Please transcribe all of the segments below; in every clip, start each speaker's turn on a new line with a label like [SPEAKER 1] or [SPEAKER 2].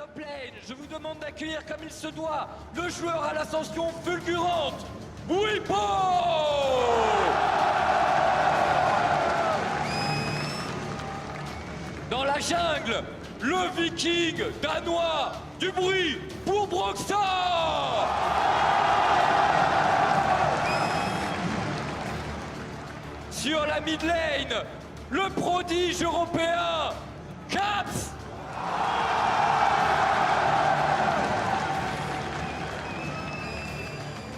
[SPEAKER 1] top lane, je vous demande d'accueillir comme il se doit le joueur à l'ascension fulgurante, Bwipo! Dans la jungle, le viking danois, du bruit pour Broxah! Sur la mid lane, le prodige européen, Caps!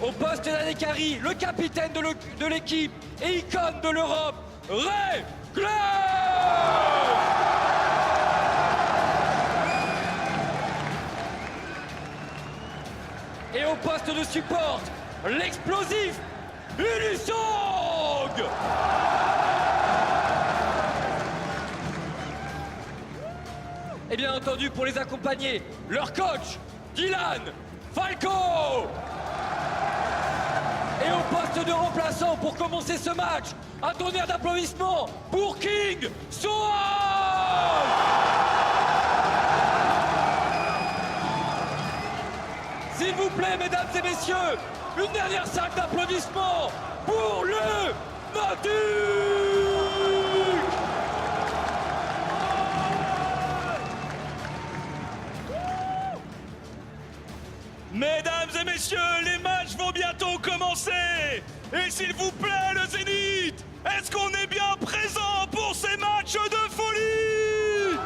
[SPEAKER 1] Au poste d'Anekari, le capitaine de l'équipe et icône de l'Europe, Ray Glaive! Et au poste de support, l'explosif Unisong! Et bien entendu, pour les accompagner, leur coach, Dylan Falco! Et au poste de remplaçant pour commencer ce match, un tonnerre d'applaudissements pour King Soa! S'il vous plaît, mesdames et messieurs, une dernière salle d'applaudissements pour le Fnatic!
[SPEAKER 2] Mesdames et messieurs, les matchs vont bientôt commencer. Et s'il vous plaît, le Zénith, est-ce qu'on est bien présent pour ces matchs de folie?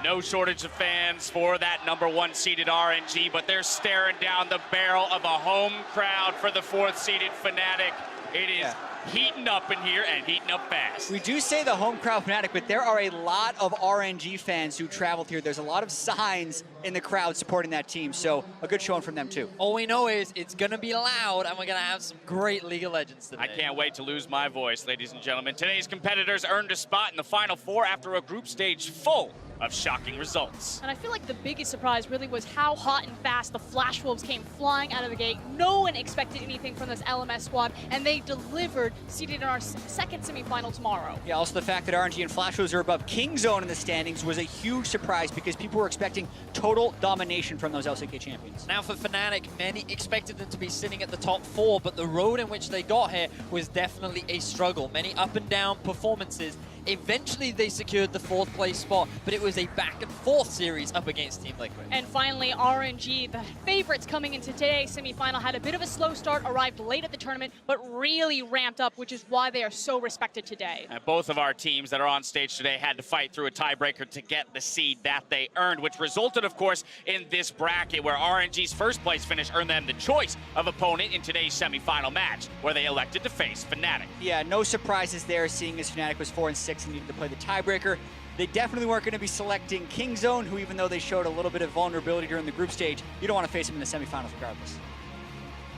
[SPEAKER 3] No shortage of fans for that #1 seeded RNG, but they're staring down the barrel of a home crowd for the 4th seeded Fnatic. It is heating up in here and heating up fast.
[SPEAKER 4] We do say the home crowd Fnatic, but there are a lot of RNG fans who traveled here. There's a lot of signs in the crowd supporting that team, so a good showing from them too.
[SPEAKER 5] All we know is it's going to be loud and we're going to have some great League of Legends today.
[SPEAKER 3] I can't wait to lose my voice, ladies and gentlemen. Today's competitors earned a spot in the Final Four after a group stage full of shocking results.
[SPEAKER 6] And I feel like the biggest surprise really was how hot and fast the Flash Wolves came flying out of the gate. No one expected anything from this LMS squad, and they delivered, seeded in our second semifinal tomorrow.
[SPEAKER 4] Yeah, also the fact that RNG and Flash Wolves are above Kingzone in the standings was a huge surprise because people were expecting total domination from those LCK champions.
[SPEAKER 5] Now for Fnatic, many expected them to be sitting at the top 4, but the road in which they got here was definitely a struggle. Many up and down performances. Eventually they secured the 4th place spot, but it was a back and forth series up against Team Liquid.
[SPEAKER 6] And finally, RNG, the favorites coming into today's semifinal, had a bit of a slow start, arrived late at the tournament, but really ramped up, which is why they are so respected today.
[SPEAKER 3] And both of our teams that are on stage today had to fight through a tiebreaker to get the seed that they earned, which resulted, of course, in this bracket where RNG's 1st place finish earned them the choice of opponent in today's semifinal match, where they elected to face Fnatic.
[SPEAKER 4] Yeah, no surprises there, seeing as Fnatic was 4 and 6 and needed to play the tiebreaker. They definitely weren't going to be selecting Kingzone, who even though they showed a little bit of vulnerability during the group stage, you don't want to face them in the semifinals regardless.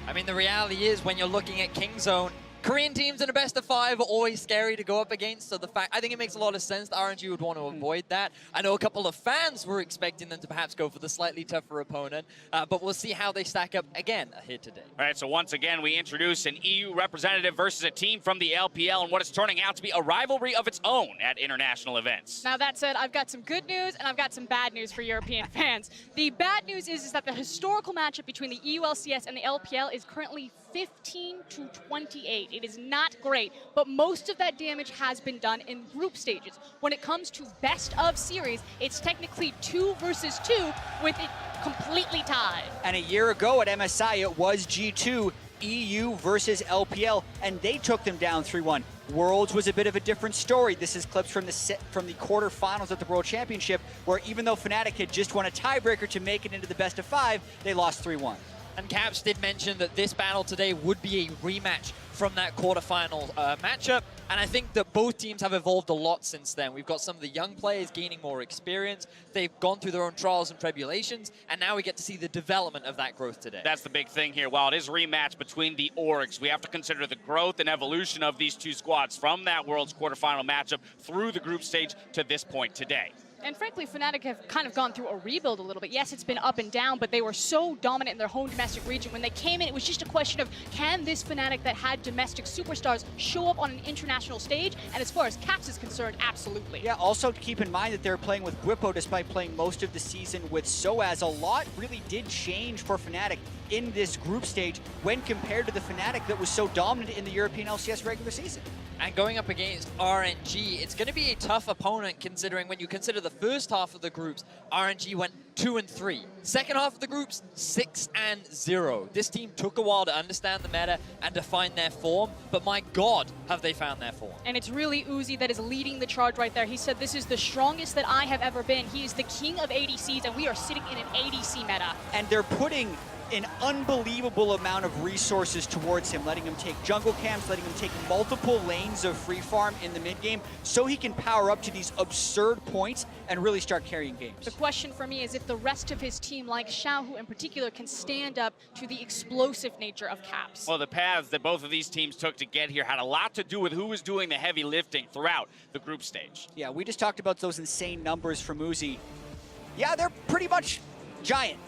[SPEAKER 5] I mean, the reality is when you're looking at Kingzone, Korean teams in a best of 5 are always scary to go up against, so I think it makes a lot of sense that RNG would want to avoid that. I know a couple of fans were expecting them to perhaps go for the slightly tougher opponent, but we'll see how they stack up again here today.
[SPEAKER 3] All right, so once again, we introduce an EU representative versus a team from the LPL and what is turning out to be a rivalry of its own at international events.
[SPEAKER 6] Now that said, I've got some good news and I've got some bad news for European fans. The bad news is that the historical matchup between the EU LCS and the LPL is currently 15-28. It is not great, but most of that damage has been done in group stages. When it comes to best of series, it's technically 2 versus 2 with it completely tied.
[SPEAKER 4] And a year ago at MSI, it was G2, EU versus LPL, and they took them down 3-1. Worlds was a bit of a different story. This is clips from the quarterfinals at the World Championship, where even though Fnatic had just won a tiebreaker to make it into the best of 5, they lost 3-1.
[SPEAKER 5] And Caps did mention that this battle today would be a rematch from that quarterfinal matchup. And I think that both teams have evolved a lot since then. We've got some of the young players gaining more experience. They've gone through their own trials and tribulations. And now we get to see the development of that growth today.
[SPEAKER 3] That's the big thing here. While it is a rematch between the orgs, we have to consider the growth and evolution of these two squads from that World's quarterfinal matchup through the group stage to this point today.
[SPEAKER 6] And frankly, Fnatic have kind of gone through a rebuild a little bit. Yes, it's been up and down, but they were so dominant in their home domestic region. When they came in, it was just a question of, can this Fnatic that had domestic superstars show up on an international stage? And as far as Caps is concerned, absolutely.
[SPEAKER 4] Yeah, also keep in mind that they're playing with Bwipo despite playing most of the season with Soaz. A lot really did change for Fnatic in this group stage when compared to the Fnatic that was so dominant in the European LCS regular season.
[SPEAKER 5] And going up against RNG, it's going to be a tough opponent considering when you consider the first half of the groups, RNG went 2-3. Second half of the groups, 6-0. This team took a while to understand the meta and to find their form, but my God, have they found their form.
[SPEAKER 6] And it's really Uzi that is leading the charge right there. He said, this is the strongest that I have ever been. He is the king of ADCs, and we are sitting in an ADC meta.
[SPEAKER 4] And they're putting an unbelievable amount of resources towards him, letting him take jungle camps, letting him take multiple lanes of free farm in the mid game so he can power up to these absurd points and really start carrying games.
[SPEAKER 6] The question for me is if the rest of his team, like Xiaohu in particular, can stand up to the explosive nature of Caps.
[SPEAKER 3] Well, the paths that both of these teams took to get here had a lot to do with who was doing the heavy lifting throughout the group stage.
[SPEAKER 4] Yeah, we just talked about those insane numbers from Uzi. Yeah, they're pretty much giant.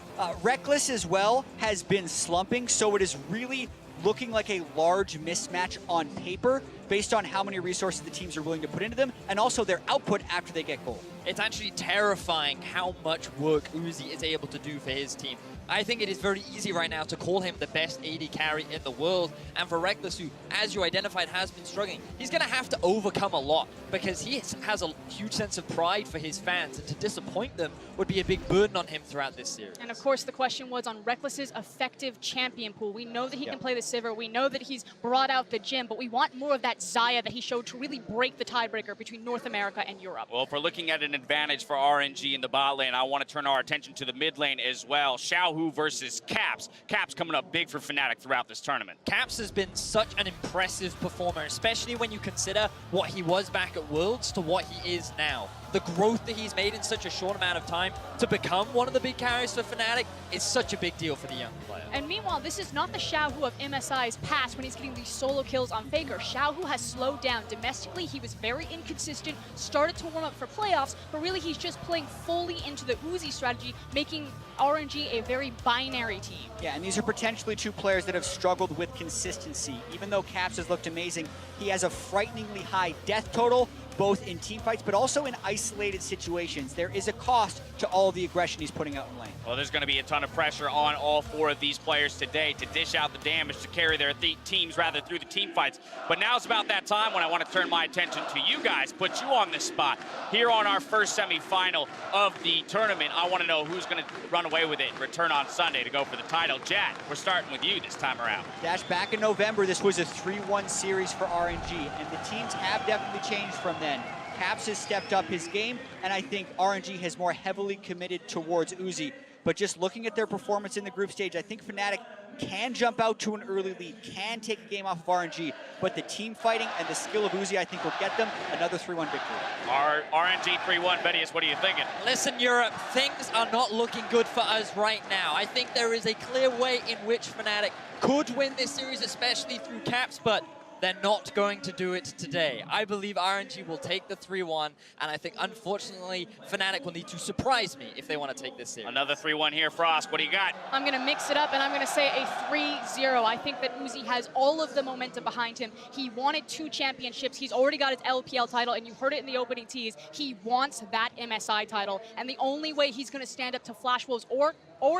[SPEAKER 4] Reckless as well has been slumping, so it is really looking like a large mismatch on paper based on how many resources the teams are willing to put into them and also their output after they get gold.
[SPEAKER 5] It's actually terrifying how much work Uzi is able to do for his team. I think it is very easy right now to call him the best AD carry in the world. And for Reckless, who, as you identified, has been struggling, he's going to have to overcome a lot because he has a huge sense of pride for his fans. And to disappoint them would be a big burden on him throughout this series.
[SPEAKER 6] And of course, the question was on Reckless's effective champion pool. We know that he can play the Sivir. We know that he's brought out the gym, but we want more of that Xayah that he showed to really break the tiebreaker between North America and Europe.
[SPEAKER 3] Well, if we're looking at an advantage for RNG in the bot lane, I want to turn our attention to the mid lane as well. Xiaohu versus Caps. Caps coming up big for Fnatic throughout this tournament.
[SPEAKER 5] Caps has been such an impressive performer, especially when you consider what he was back at Worlds to what he is now. The growth that he's made in such a short amount of time to become one of the big carries for Fnatic is such a big deal for the young player.
[SPEAKER 6] And meanwhile, this is not the Xiaohu of MSI's past when he's getting these solo kills on Faker. Xiaohu has slowed down. Domestically, he was very inconsistent, started to warm up for playoffs, but really he's just playing fully into the Uzi strategy, making RNG a very binary team.
[SPEAKER 4] Yeah, and these are potentially two players that have struggled with consistency. Even though Caps has looked amazing, he has a frighteningly high death total, both in team fights, but also in isolated situations. There is a cost to all the aggression he's putting out in lane.
[SPEAKER 3] Well, there's going to be a ton of pressure on all four of these players today to dish out the damage, to carry their teams rather through the team fights. But now's about that time when I want to turn my attention to you guys, put you on this spot. Here on our first semifinal of the tournament, I want to know who's going to run away with it and return on Sunday to go for the title. Jack, we're starting with you this time around.
[SPEAKER 4] Dash, back in November, this was a 3-1 series for RNG, and the teams have definitely changed from then. Caps has stepped up his game, and I think RNG has more heavily committed towards Uzi. But just looking at their performance in the group stage, I think Fnatic can jump out to an early lead, can take a game off of RNG, but the team fighting and the skill of Uzi, I think, will get them another 3-1 victory.
[SPEAKER 3] Our RNG 3-1, Bettius, what are you thinking?
[SPEAKER 5] Listen, Europe, things are not looking good for us right now. I think there is a clear way in which Fnatic could win this series, especially through Caps, but they're not going to do it today. I believe RNG will take the 3-1, and I think, unfortunately, Fnatic will need to surprise me if they want to take this series.
[SPEAKER 3] Another 3-1 here, Frost. What do you got?
[SPEAKER 6] I'm going to mix it up, and I'm going to say a 3-0. I think that Uzi has all of the momentum behind him. He wanted 2 championships. He's already got his LPL title, and you heard it in the opening tease. He wants that MSI title, and the only way he's going to stand up to Flash Wolves or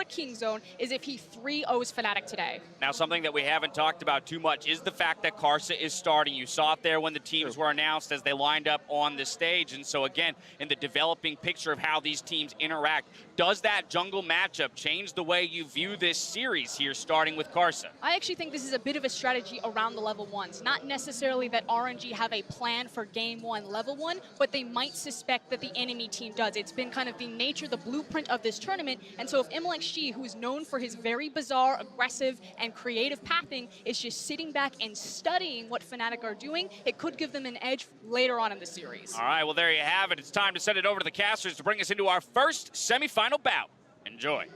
[SPEAKER 6] Kingzone is if he 3-0s Fnatic today.
[SPEAKER 3] Now, something that we haven't talked about too much is the fact that Karsa is starting. You saw it there when the teams were announced as they lined up on the stage. And so, again, in the developing picture of how these teams interact, does that jungle matchup change the way you view this series here, starting with Karsa?
[SPEAKER 6] I actually think this is a bit of a strategy around the level 1s. Not necessarily that RNG have a plan for game 1, level 1, but they might suspect that the enemy team does. It's been kind of the nature, the blueprint of this tournament. And so if Shi, who is known for his very bizarre, aggressive, and creative pathing, is just sitting back and studying what Fnatic are doing, it could give them an edge later on in the series.
[SPEAKER 3] All right, well, there you have it. It's time to send it over to the casters to bring us into our first semifinal bout. Enjoy.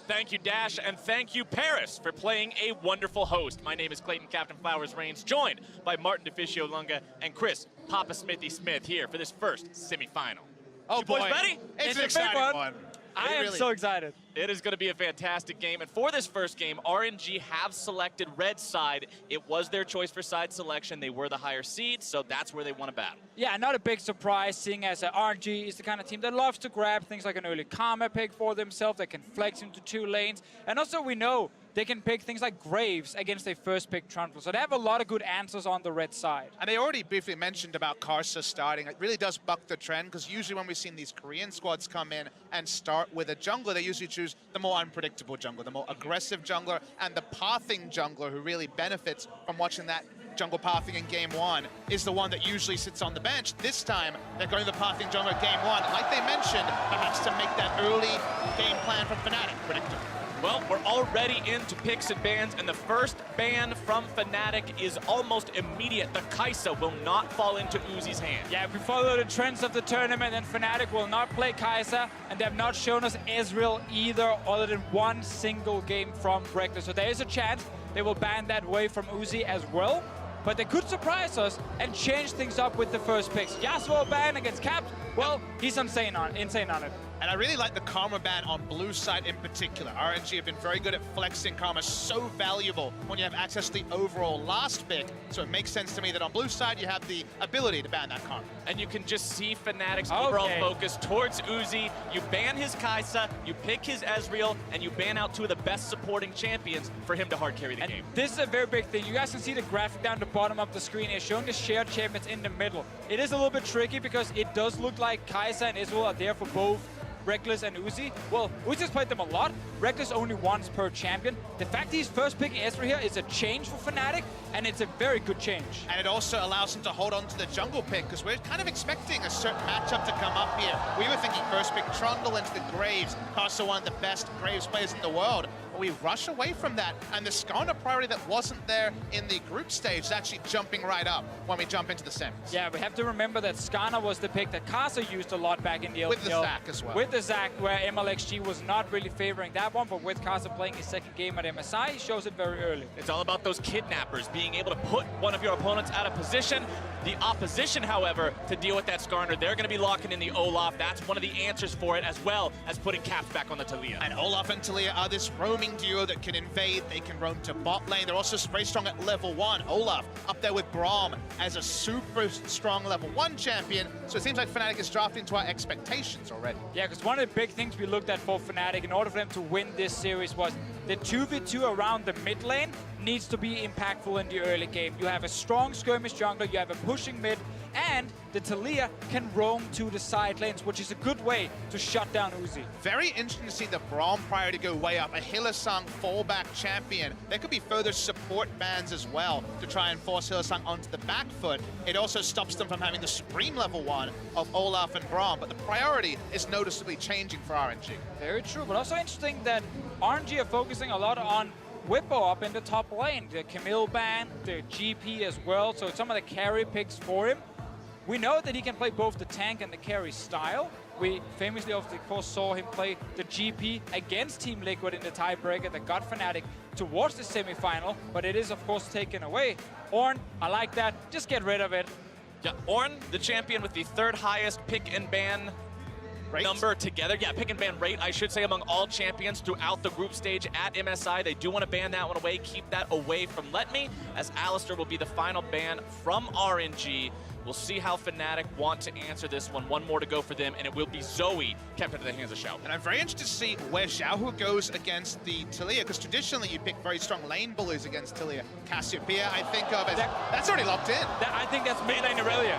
[SPEAKER 7] Thank you, Dash, and thank you, Paris, for playing a wonderful host. My name is Clayton Captain Flowers Reigns, joined by Martin DeFicio Lunga and Chris Papa Smithy Smith here for this first semifinal.
[SPEAKER 8] Oh
[SPEAKER 7] You boys
[SPEAKER 8] boy,
[SPEAKER 7] ready?
[SPEAKER 8] it's an
[SPEAKER 5] It's a big
[SPEAKER 8] exciting
[SPEAKER 5] one.
[SPEAKER 8] one.
[SPEAKER 5] I am so excited.
[SPEAKER 7] It is going to be a fantastic game. And for this first game, RNG have selected red side. It was their choice for side selection. They were the higher seed, so that's where they want to battle.
[SPEAKER 9] Yeah, not a big surprise, seeing as RNG is the kind of team that loves to grab things like an early karma pick for themselves. They can flex into 2 lanes. And also we know they can pick things like Graves against their first pick Trundle. So they have a lot of good answers on the red side.
[SPEAKER 8] And they already briefly mentioned about Karsa starting. It really does buck the trend, because usually when we've seen these Korean squads come in and start with a jungler, they usually choose the more unpredictable jungler, the more aggressive jungler, and the pathing jungler who really benefits from watching that jungle pathing in game 1 is the one that usually sits on the bench. This time, they're going the pathing jungler game 1. Like they mentioned, perhaps to make that early game plan from Fnatic predictable.
[SPEAKER 7] Well, we're already into picks and bans, and the first ban from Fnatic is almost immediate. The Kai'Sa will not fall into Uzi's hand.
[SPEAKER 9] Yeah, if we follow the trends of the tournament, then Fnatic will not play Kai'Sa, and they have not shown us Ezreal either, other than 1 single game from Reckless. So there is a chance they will ban that way from Uzi as well. But they could surprise us and change things up with the first picks. Yasuo ban against Caps, well, he's insane on it.
[SPEAKER 8] And I really like the Karma ban on blue side in particular. RNG have been very good at flexing Karma, so valuable when you have access to the overall last pick. So it makes sense to me that on blue side you have the ability to ban that Karma.
[SPEAKER 7] And you can just see Fnatic's overall focus towards Uzi. You ban his Kai'Sa, you pick his Ezreal, and you ban out 2 of the best supporting champions for him to hard carry the game.
[SPEAKER 9] This is a very big thing. You guys can see the graphic down the bottom of the screen here showing the shared champions in the middle. It is a little bit tricky because it does look like Kai'Sa and Ezreal are there for both Reckless and Uzi. Well, Uzi's played them a lot. Reckless only once per champion. The fact he's first picking Ezreal here is a change for Fnatic, and it's a very good change.
[SPEAKER 8] And it also allows him to hold on to the jungle pick, because we're kind of expecting a certain matchup to come up here. We were thinking first pick Trundle into the Graves, Karsa one of the best Graves players in the world. But we rush away from that, and the Skarner priority that wasn't there in the group stage is actually jumping right up when we jump into the semis.
[SPEAKER 9] Yeah, we have to remember that Skarner was the pick that Karsa used a lot back in the LPL.
[SPEAKER 8] With the Zac as well.
[SPEAKER 9] With the Zac, where MLXG was not really favoring that one, but with Karsa playing his second game at MSI, he shows it very early.
[SPEAKER 7] It's all about those kidnappers, being able to put one of your opponents out of position. The opposition, however, to deal with that Skarner, they're going to be locking in the Olaf. That's one of the answers for it, as well as putting Caps back on the Taliyah.
[SPEAKER 8] And Olaf and Taliyah are this roaming duo that can invade. They can roam to bot lane. They're also very strong at level 1. Olaf up there with Braum as a super strong level 1 champion. So it seems like Fnatic is drafting to our expectations already.
[SPEAKER 9] Yeah, because one of the big things we looked at for Fnatic in order for them to win this series was the 2v2 around the mid lane needs to be impactful in the early game. You have a strong skirmish jungler, you have a pushing mid, and the Taliyah can roam to the side lanes, which is a good way to shut down Uzi.
[SPEAKER 8] Very interesting to see the Braum priority go way up. A Hylissang fallback champion. There could be further support bans as well to try and force Hylissang onto the back foot. It also stops them from having the Supreme level 1 of Olaf and Braum, but the priority is noticeably changing for RNG.
[SPEAKER 9] Very true, but also interesting that RNG are focusing a lot on Whippo up in the top lane. The Camille ban, the GP as well, so some of the carry picks for him. We know that he can play both the tank and the carry style. We famously, of course, saw him play the GP against Team Liquid in the tiebreaker that got Fnatic towards the semifinal, but it is, of course, taken away. Ornn, I like that. Just get rid of it.
[SPEAKER 7] Yeah, Ornn, the champion with the 3rd highest pick and ban number together. Yeah, pick and ban rate, I should say, among all champions throughout the group stage at MSI. They do want to ban that one away, keep that away from Let Me, as Alistar will be the final ban from RNG. We'll see how Fnatic want to answer this one. One more to go for them, and it will be Zoe kept into the hands of Xiao. And
[SPEAKER 8] I'm very interested to see where Xiao goes against the Taliyah, because traditionally you pick very strong lane bullies against Taliyah. Cassiopeia, I think of as that's already locked in.
[SPEAKER 9] I think that's mid lane Aurelia.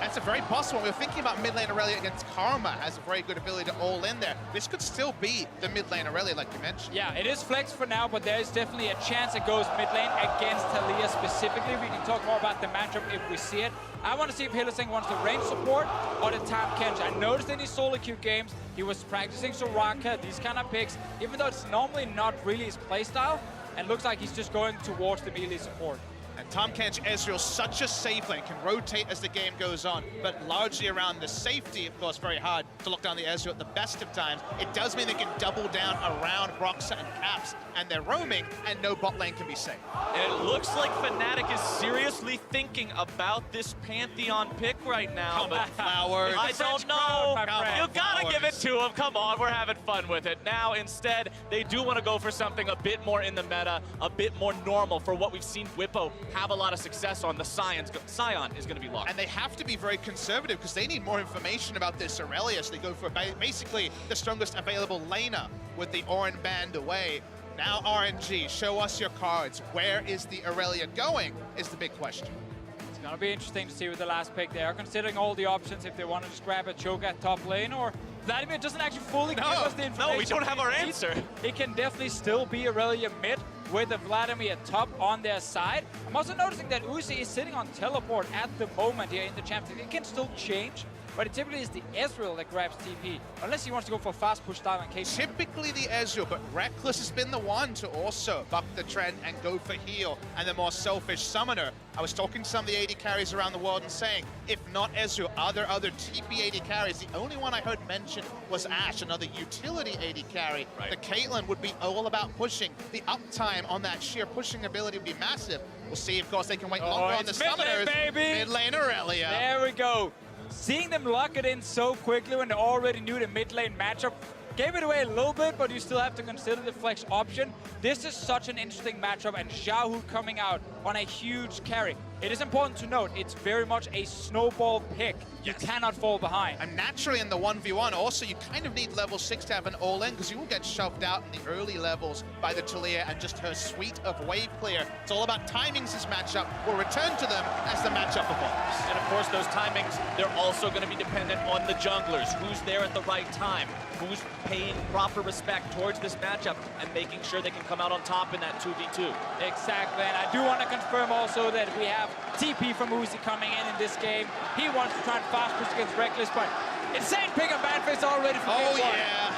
[SPEAKER 8] That's a very possible. We were thinking about mid lane Aurelia against Karma, has a very good ability to all in there. This could still be the mid lane Aurelia, like you mentioned.
[SPEAKER 9] Yeah, it is flex for now, but there is definitely a chance it goes mid lane against Taliyah specifically. We can talk more about the matchup if we see it. I want to see if Hylissang wants the range support or the top Kench. I noticed in his solo queue games, he was practicing Soraka, these kind of picks, even though it's normally not really his playstyle, and looks like he's just going towards the melee support.
[SPEAKER 8] And Tahm Kench Ezreal, such a safe lane, can rotate as the game goes on, but largely around the safety, of course, very hard to lock down the Ezreal at the best of times. It does mean they can double down around Broxah and Caps, and they're roaming, and no bot lane can be safe.
[SPEAKER 7] And it looks like Fnatic is seriously thinking about this Pantheon pick right now. But
[SPEAKER 8] Flowers.
[SPEAKER 7] I don't know. You gotta
[SPEAKER 8] Flowers.
[SPEAKER 7] give it to them. Come on, we're having fun with it. Now, instead, they do want to go for something a bit more in the meta, a bit more normal for what we've seen Whippo have a lot of success on. The Scion is going to be locked.
[SPEAKER 8] And they have to be very conservative because they need more information about this Aurelia, so they go for basically the strongest available laner with the Orin band away. Now RNG, show us your cards. Where is the Aurelia going is the big question.
[SPEAKER 9] It's going to be interesting to see with the last pick. They are considering all the options if they want to just grab a choke at top lane, or Vladimir doesn't actually fully give us the information.
[SPEAKER 7] No, we don't have our answer.
[SPEAKER 9] It can definitely still be Aurelia mid with the Vladimir top on their side. I'm also noticing that Uzi is sitting on teleport at the moment here in the champion. It can still change, but it typically is the Ezreal that grabs TP, unless he wants to go for fast push down in case.
[SPEAKER 8] Typically the Ezreal, but Reckless has been the one to also buck the trend and go for heal, and the more selfish summoner. I was talking to some of the AD carries around the world and saying, if not Ezreal, are there other TP AD carries? The only one I heard mentioned was Ashe, another utility AD carry.
[SPEAKER 7] Right.
[SPEAKER 8] The Caitlyn would be all about pushing. The uptime on that sheer pushing ability would be massive. We'll see, of course, they can wait longer on the
[SPEAKER 9] it's mid lane,
[SPEAKER 8] summoners.
[SPEAKER 9] baby!
[SPEAKER 8] Mid lane Aurelia.
[SPEAKER 9] There we go. Seeing them lock it in so quickly when they already knew the mid lane matchup gave it away a little bit, but you still have to consider the flex option. This is such an interesting matchup, and Xiaohu coming out on a huge carry. It is important to note, it's very much a snowball pick. You cannot fall behind.
[SPEAKER 8] And naturally in the 1v1, also you kind of need level 6 to have an all-in, because you will get shoved out in the early levels by the Taliyah and just her suite of wave clear. It's all about timings this matchup. We'll return to them as the matchup evolves.
[SPEAKER 7] And of course, those timings, they're also going to be dependent on the junglers. Who's there at the right time? Who's paying proper respect towards this matchup and making sure they can come out on top in that 2v2.
[SPEAKER 9] Exactly, and I do want to confirm also that we have TP from Uzi coming in this game. He wants to try and fast push against Reckless, but insane pick and bad face already from
[SPEAKER 8] Oh
[SPEAKER 9] game one.
[SPEAKER 8] yeah.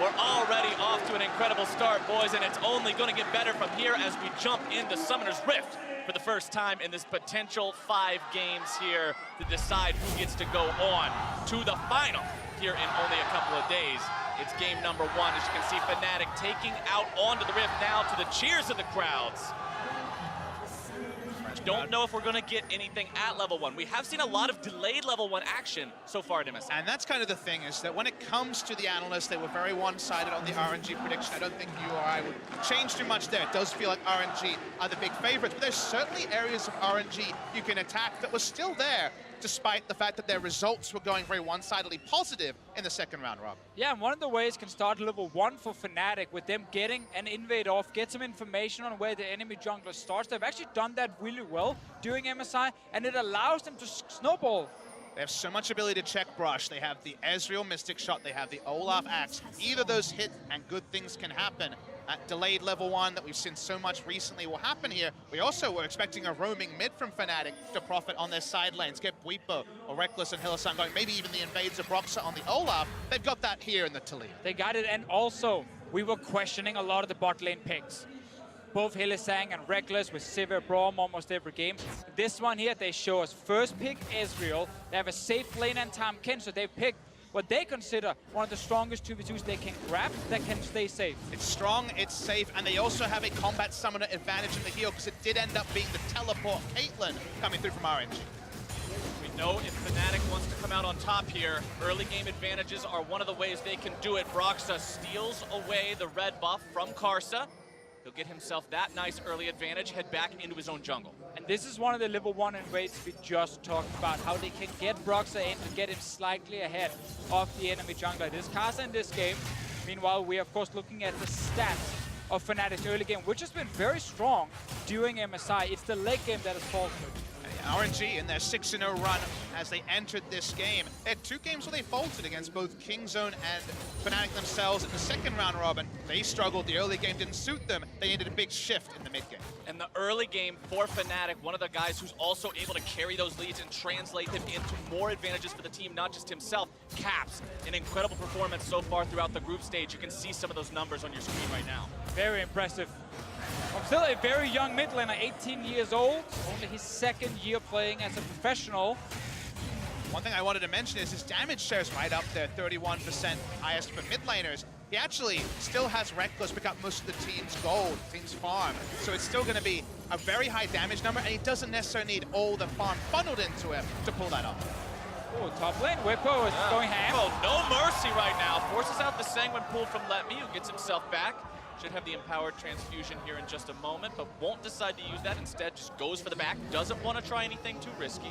[SPEAKER 7] We're already off to an incredible start, boys, and it's only going to get better from here as we jump into Summoner's Rift for the first time in this potential 5 games here to decide who gets to go on to the final here in only a couple of days. It's game number 1. As you can see, Fnatic taking out onto the Rift now to the cheers of the crowds. Don't know if we're going to get anything at level 1. We have seen a lot of delayed level 1 action so far at MSI.
[SPEAKER 8] And that's kind of the thing, is that when it comes to the analysts, they were very one-sided on the RNG prediction. I don't think you or I would change too much there. It does feel like RNG are the big favorites, but there's certainly areas of RNG you can attack that were still there, despite the fact that their results were going very one-sidedly positive in the second round, Rob.
[SPEAKER 9] Yeah, and one of the ways can start level 1 for Fnatic with them getting an invade off, get some information on where the enemy jungler starts. They've actually done that really well during MSI, and it allows them to snowball.
[SPEAKER 8] They have so much ability to check brush. They have the Ezreal Mystic Shot. They have the Olaf Axe. Either those hit and good things can happen. That delayed level 1 that we've seen so much recently will happen here. We also were expecting a roaming mid from Fnatic to profit on their side lanes, get Bwipo or Reckless and Hylissang going, maybe even the invades of Broxah on the Olaf. They've got that here in the Taliyah.
[SPEAKER 9] They got it, and also, we were questioning a lot of the bot lane picks. Both Hylissang and Reckless with Sivir Braum almost every game. This one here, they show us first pick Ezreal. They have a safe lane and Tahm Kench, so they picked what they consider one of the strongest 2v2s they can grab that can stay safe.
[SPEAKER 8] It's strong, it's safe, and they also have a combat summoner advantage in the heal, because it did end up being the teleport Caitlyn coming through from RNG.
[SPEAKER 7] We know if Fnatic wants to come out on top here, early game advantages are one of the ways they can do it. Broxah steals away the red buff from Karsa. He'll get himself that nice early advantage, head back into his own jungle.
[SPEAKER 9] And this is one of the level 1 invades we just talked about, how they can get Broxah in to get him slightly ahead of the enemy jungler. It is Karsa in this game. Meanwhile, we are of course looking at the stats of Fnatic's early game, which has been very strong during MSI. It's the late game that has faltered.
[SPEAKER 8] RNG in their 6-0 run as they entered this game. They had 2 games where they faltered against both Kingzone and Fnatic themselves in the second round, Robin. They struggled. The early game didn't suit them. They needed a big shift in the mid game.
[SPEAKER 7] And the early game for Fnatic, one of the guys who's also able to carry those leads and translate them into more advantages for the team, not just himself, Caps. An incredible performance so far throughout the group stage. You can see some of those numbers on your screen right now.
[SPEAKER 9] Very impressive. I'm still a very young mid laner, 18 years old, only his second year playing as a professional.
[SPEAKER 8] One thing I wanted to mention is his damage share is right up there, 31% highest for mid laners. He actually still has Reckless pick up most of the team's gold, team's farm. So it's still going to be a very high damage number, and he doesn't necessarily need all the farm funneled into him to pull that off.
[SPEAKER 9] Oh, top lane, Whippo is going ham.
[SPEAKER 7] Oh, no mercy right now. Forces out the Sanguine pull from Let Me, who gets himself back. Should have the empowered transfusion here in just a moment, but won't decide to use that. Instead, just goes for the back. Doesn't want to try anything too risky.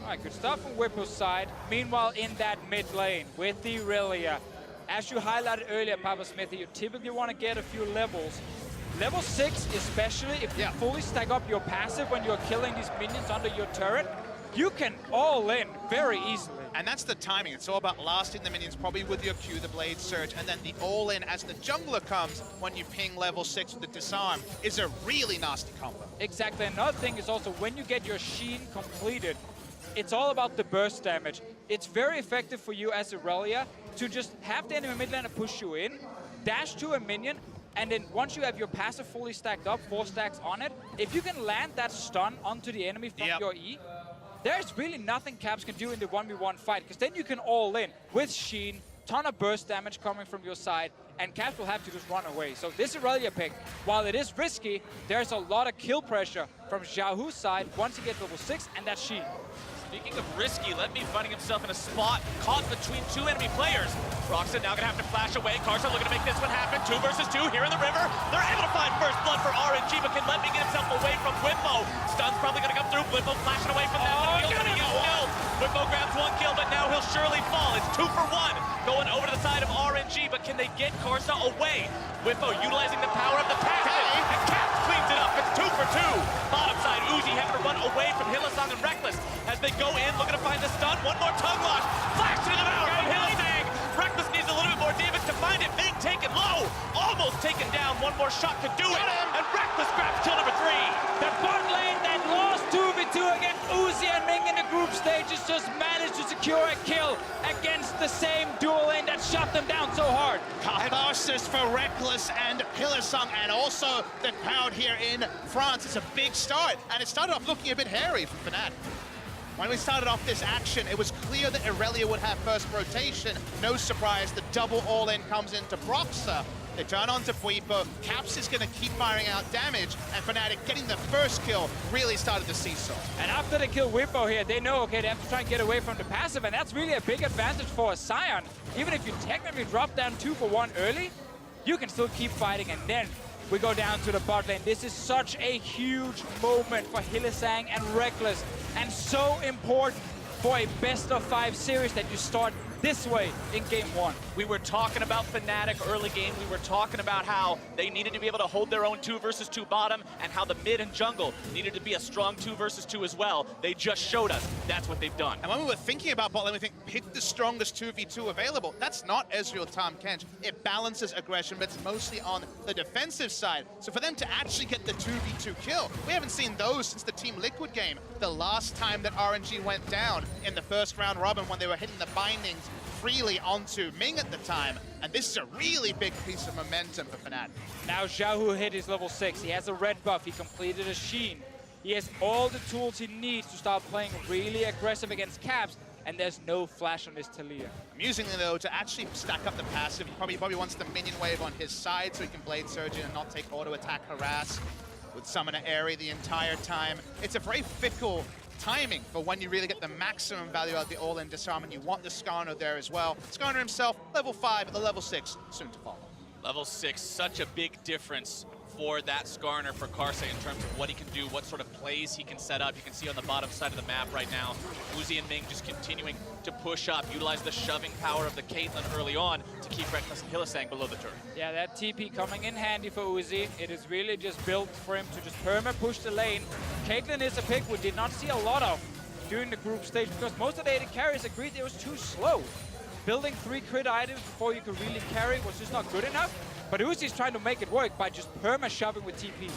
[SPEAKER 9] All right, good stuff from Whippo's side. Meanwhile, in that mid lane with the Irelia, as you highlighted earlier, Papa Smithy, you typically want to get a few levels. Level 6, especially if you fully stack up your passive when you're killing these minions under your turret, you can all in very easily.
[SPEAKER 8] And that's the timing. It's all about lasting the minions, probably with your Q, the Blade Surge, and then the all-in as the jungler comes when you ping level 6 with the Disarm is a really nasty combo.
[SPEAKER 9] Exactly. Another thing is also when you get your Sheen completed, it's all about the burst damage. It's very effective for you as Irelia to just have the enemy mid laner push you in, dash to a minion, and then once you have your passive fully stacked up, 4 stacks on it, if you can land that stun onto the enemy from your E, there's really nothing Caps can do in the 1v1 fight, because then you can all in with Sheen, ton of burst damage coming from your side, and Caps will have to just run away. So this Irelia pick, while it is risky, there's a lot of kill pressure from Xiaohu's side once he gets level 6, and that's Sheen.
[SPEAKER 7] Speaking of risky, Let Me finding himself in a spot caught between 2 enemy players. Roxanne now gonna have to flash away. Karsa looking to make this one happen. 2 versus 2 here in the river. They're able to find first blood for RNG, but can Let Me get himself away from Whippo. Stun's probably gonna come through. Whippo flashing away from that one. He'll get killed. Whippo grabs 1 kill, but now he'll surely fall. It's 2 for 1. Going over to the side of RNG, but can they get Karsa away? Whippo utilizing the power of the passive. And Cap cleans it up. It's 2 for 2. Bottom side, Uzi having to run away from Hylissang and Reckless as they go in, looking to find the stun. One more tongue lock. Flash to the mouth from Hylissang. Reckless needs a little bit more damage to find it. Being taken low. Almost taken down. One more shot could do it. And Reckless grabs kill number 3.
[SPEAKER 9] The bot lane that lost 2v2 against Uzi and Ming in the group stages just managed to secure a kill against the same dual lane that shot them down so hard.
[SPEAKER 8] Catharsis for Reckless and Hylissang, and also the crowd here in France. It's a big start, and it started off looking a bit hairy for Fnatic. When we started off this action, it was clear that Irelia would have first rotation. No surprise, the double all-in comes into Broxa. They turn on to Puipo. Caps is going to keep firing out damage, and Fnatic getting the first kill really started the seesaw.
[SPEAKER 9] And after they kill Whippo here, they know, okay, they have to try and get away from the passive, and that's really a big advantage for a Sion. Even if you technically drop down 2 for 1 early, you can still keep fighting, and then we go down to the bot lane. This is such a huge moment for Hylissang and Reckless, and so important for a best-of-5 series that you start this way in game 1.
[SPEAKER 7] We were talking about Fnatic early game. We were talking about how they needed to be able to hold their own 2 versus 2 bottom, and how the mid and jungle needed to be a strong 2 versus 2 as well. They just showed us that's what they've done.
[SPEAKER 8] And when we were thinking about bot lane, we think pick the strongest 2v2 available. That's not Ezreal Tahm Kench. It balances aggression, but it's mostly on the defensive side. So for them to actually get the 2v2 kill, we haven't seen those since the Team Liquid game. The last time that RNG went down in the first round robin when they were hitting the bindings freely onto Ming at the time, and this is a really big piece of momentum for Fnatic.
[SPEAKER 9] Now Xiaohu hit his level 6. He has a red buff. He completed a Sheen. He has all the tools he needs to start playing really aggressive against Caps, and there's no flash on this Taliyah.
[SPEAKER 8] Amusingly though, to actually stack up the passive, he probably wants the minion wave on his side so he can Blade Surge in and not take auto attack harass with Summoner Airy the entire time. It's a very fickle timing for when you really get the maximum value out of the all-in disarm, and you want the Skarner there as well. Skarner himself, level 5, at the level 6, soon to follow.
[SPEAKER 7] Level 6, such a big difference for that Skarner for Karsa in terms of what he can do, what sort of plays he can set up. You can see on the bottom side of the map right now, Uzi and Ming just continuing to push up, utilize the shoving power of the Caitlyn early on to keep Reckless and Hylissang below the turret.
[SPEAKER 9] Yeah, that TP coming in handy for Uzi. It is really just built for him to just perma-push the lane. Caitlyn is a pick we did not see a lot of during the group stage because most of the AD carries agreed it was too slow. Building 3 crit items before you could really carry was just not good enough. But Uzi's trying to make it work by just perma-shoving with TP.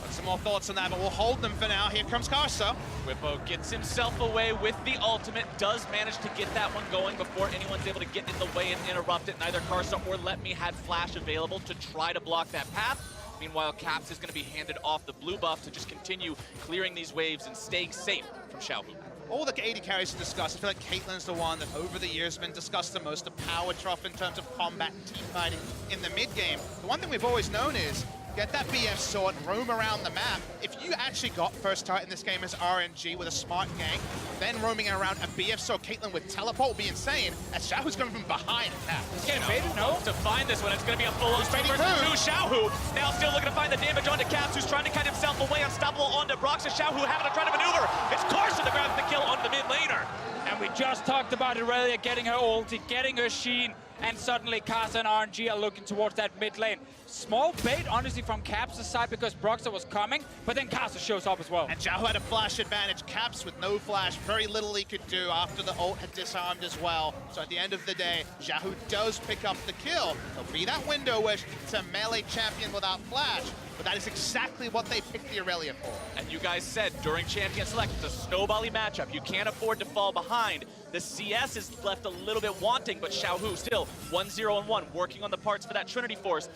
[SPEAKER 8] Some more thoughts on that, but we'll hold them for now. Here comes Karsa.
[SPEAKER 7] Whippo gets himself away with the ultimate, does manage to get that one going before anyone's able to get in the way and interrupt it. Neither Karsa or Let Me had flash available to try to block that path. Meanwhile, Caps is going to be handed off the blue buff to just continue clearing these waves and staying safe from Xiaohu.
[SPEAKER 8] All the AD carries to discuss, I feel like Caitlyn's the one that over the years has been discussed the most, the power trough in terms of combat and team fighting in the mid game. The one thing we've always known is get that BF sword, roam around the map. If you actually got first target in this game as RNG with a smart gank, then roaming around a BF sword, Caitlyn with teleport will be insane, as Xiaohu's coming from behind Cap.
[SPEAKER 7] He's getting baited, no? To find this one, it's going to be a full-on 2 versus 2. Xiaohu now still looking to find the damage onto Caps, who's trying to cut himself away, unstoppable onto Brox. Xiaohu having to try to maneuver. It's Carson that grabs the kill onto the mid laner.
[SPEAKER 9] And we just talked about Irelia getting her ulti, getting her sheen, and suddenly Kasa and RNG are looking towards that mid lane. Small bait, honestly, from Caps' side because Broxer was coming, but then Kasa shows up as well.
[SPEAKER 8] And Xiaohu had a flash advantage. Caps with no flash, very little he could do after the ult had disarmed as well. So at the end of the day, Xiaohu does pick up the kill. There'll be that window where it's a melee champion without flash, but that is exactly what they picked the Irelia for.
[SPEAKER 7] And you guys said during Champion Select, it's a snowbally matchup. You can't afford to fall behind. The CS is left a little bit wanting, but Xiaohu still 1-0-1, working on the parts for that Trinity Force,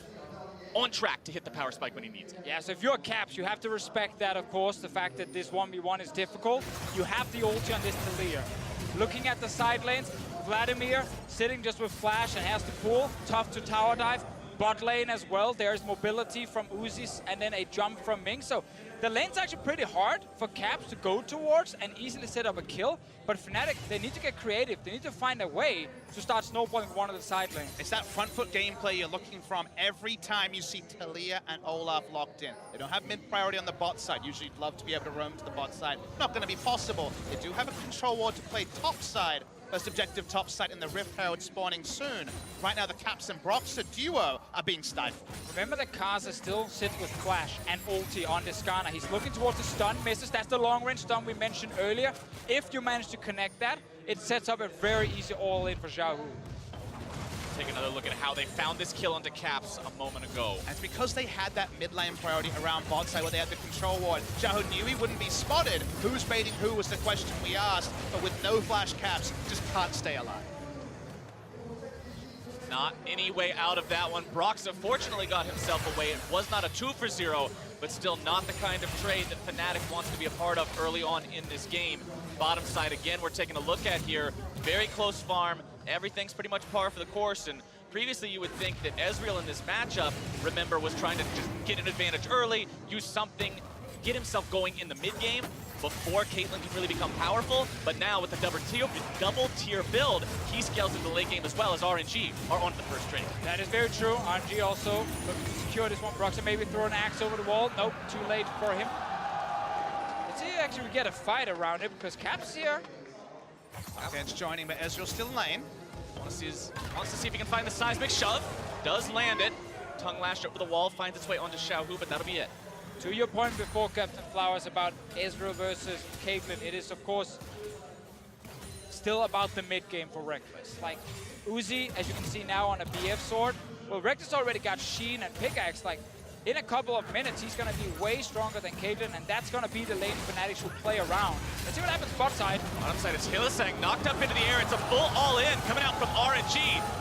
[SPEAKER 7] on track to hit the power spike when he needs it.
[SPEAKER 9] Yeah, so if you're Caps, you have to respect that, of course, the fact that this 1v1 is difficult. You have the ulti on this Talia. Looking at the side lanes, Vladimir sitting just with flash and has to pull, tough to tower dive. Bot lane as well, there's mobility from Uzis and then a jump from Ming. So the lane's actually pretty hard for Caps to go towards and easily set up a kill. But Fnatic, they need to get creative. They need to find a way to start snowballing one of the side lanes.
[SPEAKER 8] It's that front foot gameplay you're looking from every time you see Talia and Olaf locked in. They don't have mid priority on the bot side. Usually you'd love to be able to roam to the bot side. Not going to be possible. They do have a control ward to play top side. First objective top side in the Rift Herald spawning soon. Right now the Caps and Broxer duo are being stifled.
[SPEAKER 9] Remember that Kasa still sits with flash and ulti on Descana. He's looking towards the stun, misses. That's the long range stun we mentioned earlier. If you manage to connect that, it sets up a very easy all-in for Xiaohu.
[SPEAKER 7] Take another look at how they found this kill onto Caps a moment ago.
[SPEAKER 8] And it's because they had that mid lane priority around bot side where they had the control ward. Xiaohu knew he wouldn't be spotted. Who's baiting who was the question we asked, but with no flash, Caps just can't stay alive.
[SPEAKER 7] Not any way out of that one. Broxer fortunately got himself away. It was not a 2 for 0, but still not the kind of trade that Fnatic wants to be a part of early on in this game. Bottom side again, we're taking a look at here. Very close farm. Everything's pretty much par for the course. And previously you would think that Ezreal in this matchup, remember, was trying to just get an advantage early, use something, get himself going in the mid game before Caitlyn can really become powerful. But now with the double tier build, he scales into the late game as well as RNG are on the first trade.
[SPEAKER 9] That is very true. RNG also looking to secure this one. Broxer maybe throw an axe over the wall. Nope, too late for him. Let's see actually we get a fight around it because Caps is here.
[SPEAKER 8] Ben's joining, but Ezreal's still in lane.
[SPEAKER 7] Wants to see if he can find the seismic shove. Does land it. Tongue lash over the wall, finds its way onto Xiaohu, but that'll be it.
[SPEAKER 9] To your point before, Captain Flowers, about Ezreal versus Caitlyn, it is, of course, still about the mid game for Reckless. Like, Uzi, as you can see now on a BF sword, well, Reckless already got Sheen and Pickaxe. Like, in a couple of minutes, he's going to be way stronger than Caitlyn, and that's going to be the lane Fnatic should play around. Let's see what happens bot side.
[SPEAKER 7] Bottom side is Hylissang knocked up into the air. It's a full all-in coming out from RNG.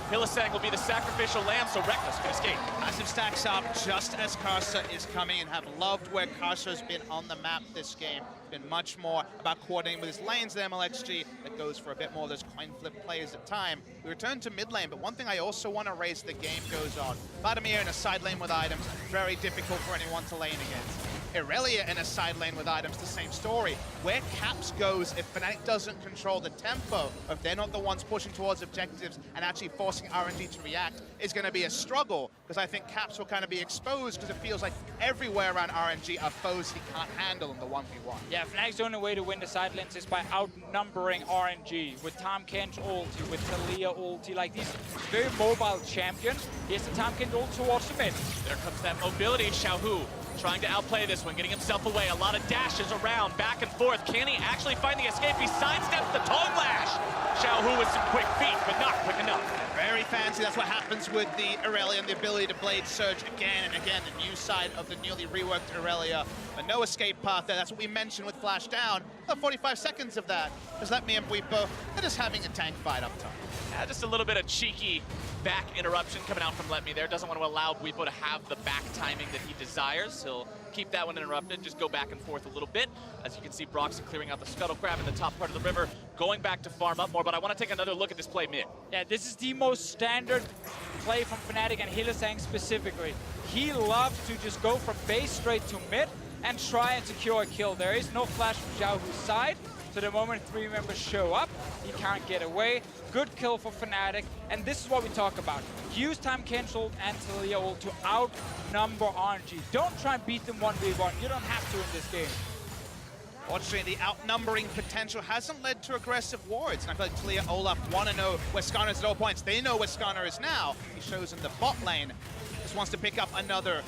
[SPEAKER 7] Hylissang will be the sacrificial lamb, so Reckless can escape.
[SPEAKER 8] Massive stacks up just as Karsa is coming, and have loved where Karsa has been on the map this game. Been much more about coordinating with his lanes than MLXG. That goes for a bit more of those coin flip plays at time. We return to mid lane, but one thing I also want to raise, the game goes on. Vladimir in a side lane with items, very difficult for anyone to lane against. Irelia in a side lane with items, the same story. Where Caps goes, if Fnatic doesn't control the tempo, or if they're not the ones pushing towards objectives and actually forcing RNG to react, is going to be a struggle, because I think Caps will kind of be exposed, because it feels like everywhere around RNG are foes he can't handle in the 1v1.
[SPEAKER 9] Yeah, Fnatic's only way to win the side lanes is by outnumbering RNG with Tahm Kench ulti, with Talia ulti, like these very mobile champions. Here's the Tahm Kench ult towards the mid.
[SPEAKER 7] There comes that mobility. Xiaohu trying to outplay this one, getting himself away. A lot of dashes around, back and forth. Can he actually find the escape? He sidesteps the tongue lash. Xiaohu with some quick feet, but not quick enough.
[SPEAKER 8] Very fancy. That's what happens with the Irelia and the ability to blade surge again and again. The new side of the newly reworked Irelia. But no escape path there. That's what we mentioned with flash down. 45 seconds of that. Does that mean we both are just having a tank fight up top?
[SPEAKER 7] Just a little bit of cheeky back interruption coming out from Let Me there. Doesn't want to allow Bwipo to have the back timing that he desires. He'll keep that one interrupted, just go back and forth a little bit. As you can see, Broxy clearing out the scuttle crab in the top part of the river, going back to farm up more, but I want to take another look at this play mid.
[SPEAKER 9] Yeah, this is the most standard play from Fnatic and Hylissang specifically. He loves to just go from base straight to mid and try and secure a kill. There is no flash from Xiaohu's side, so the moment 3 members show up, he can't get away. Good kill for Fnatic, and this is what we talk about. Use time cancel and Talia ult to outnumber RNG. Don't try and beat them 1v1. You don't have to in this game.
[SPEAKER 8] Fortunately, the outnumbering potential hasn't led to aggressive wards. And I feel like Talia Olaf want to know where Skarner is at all points. They know where Skarner is now. He shows in the bot lane. Just wants to pick up another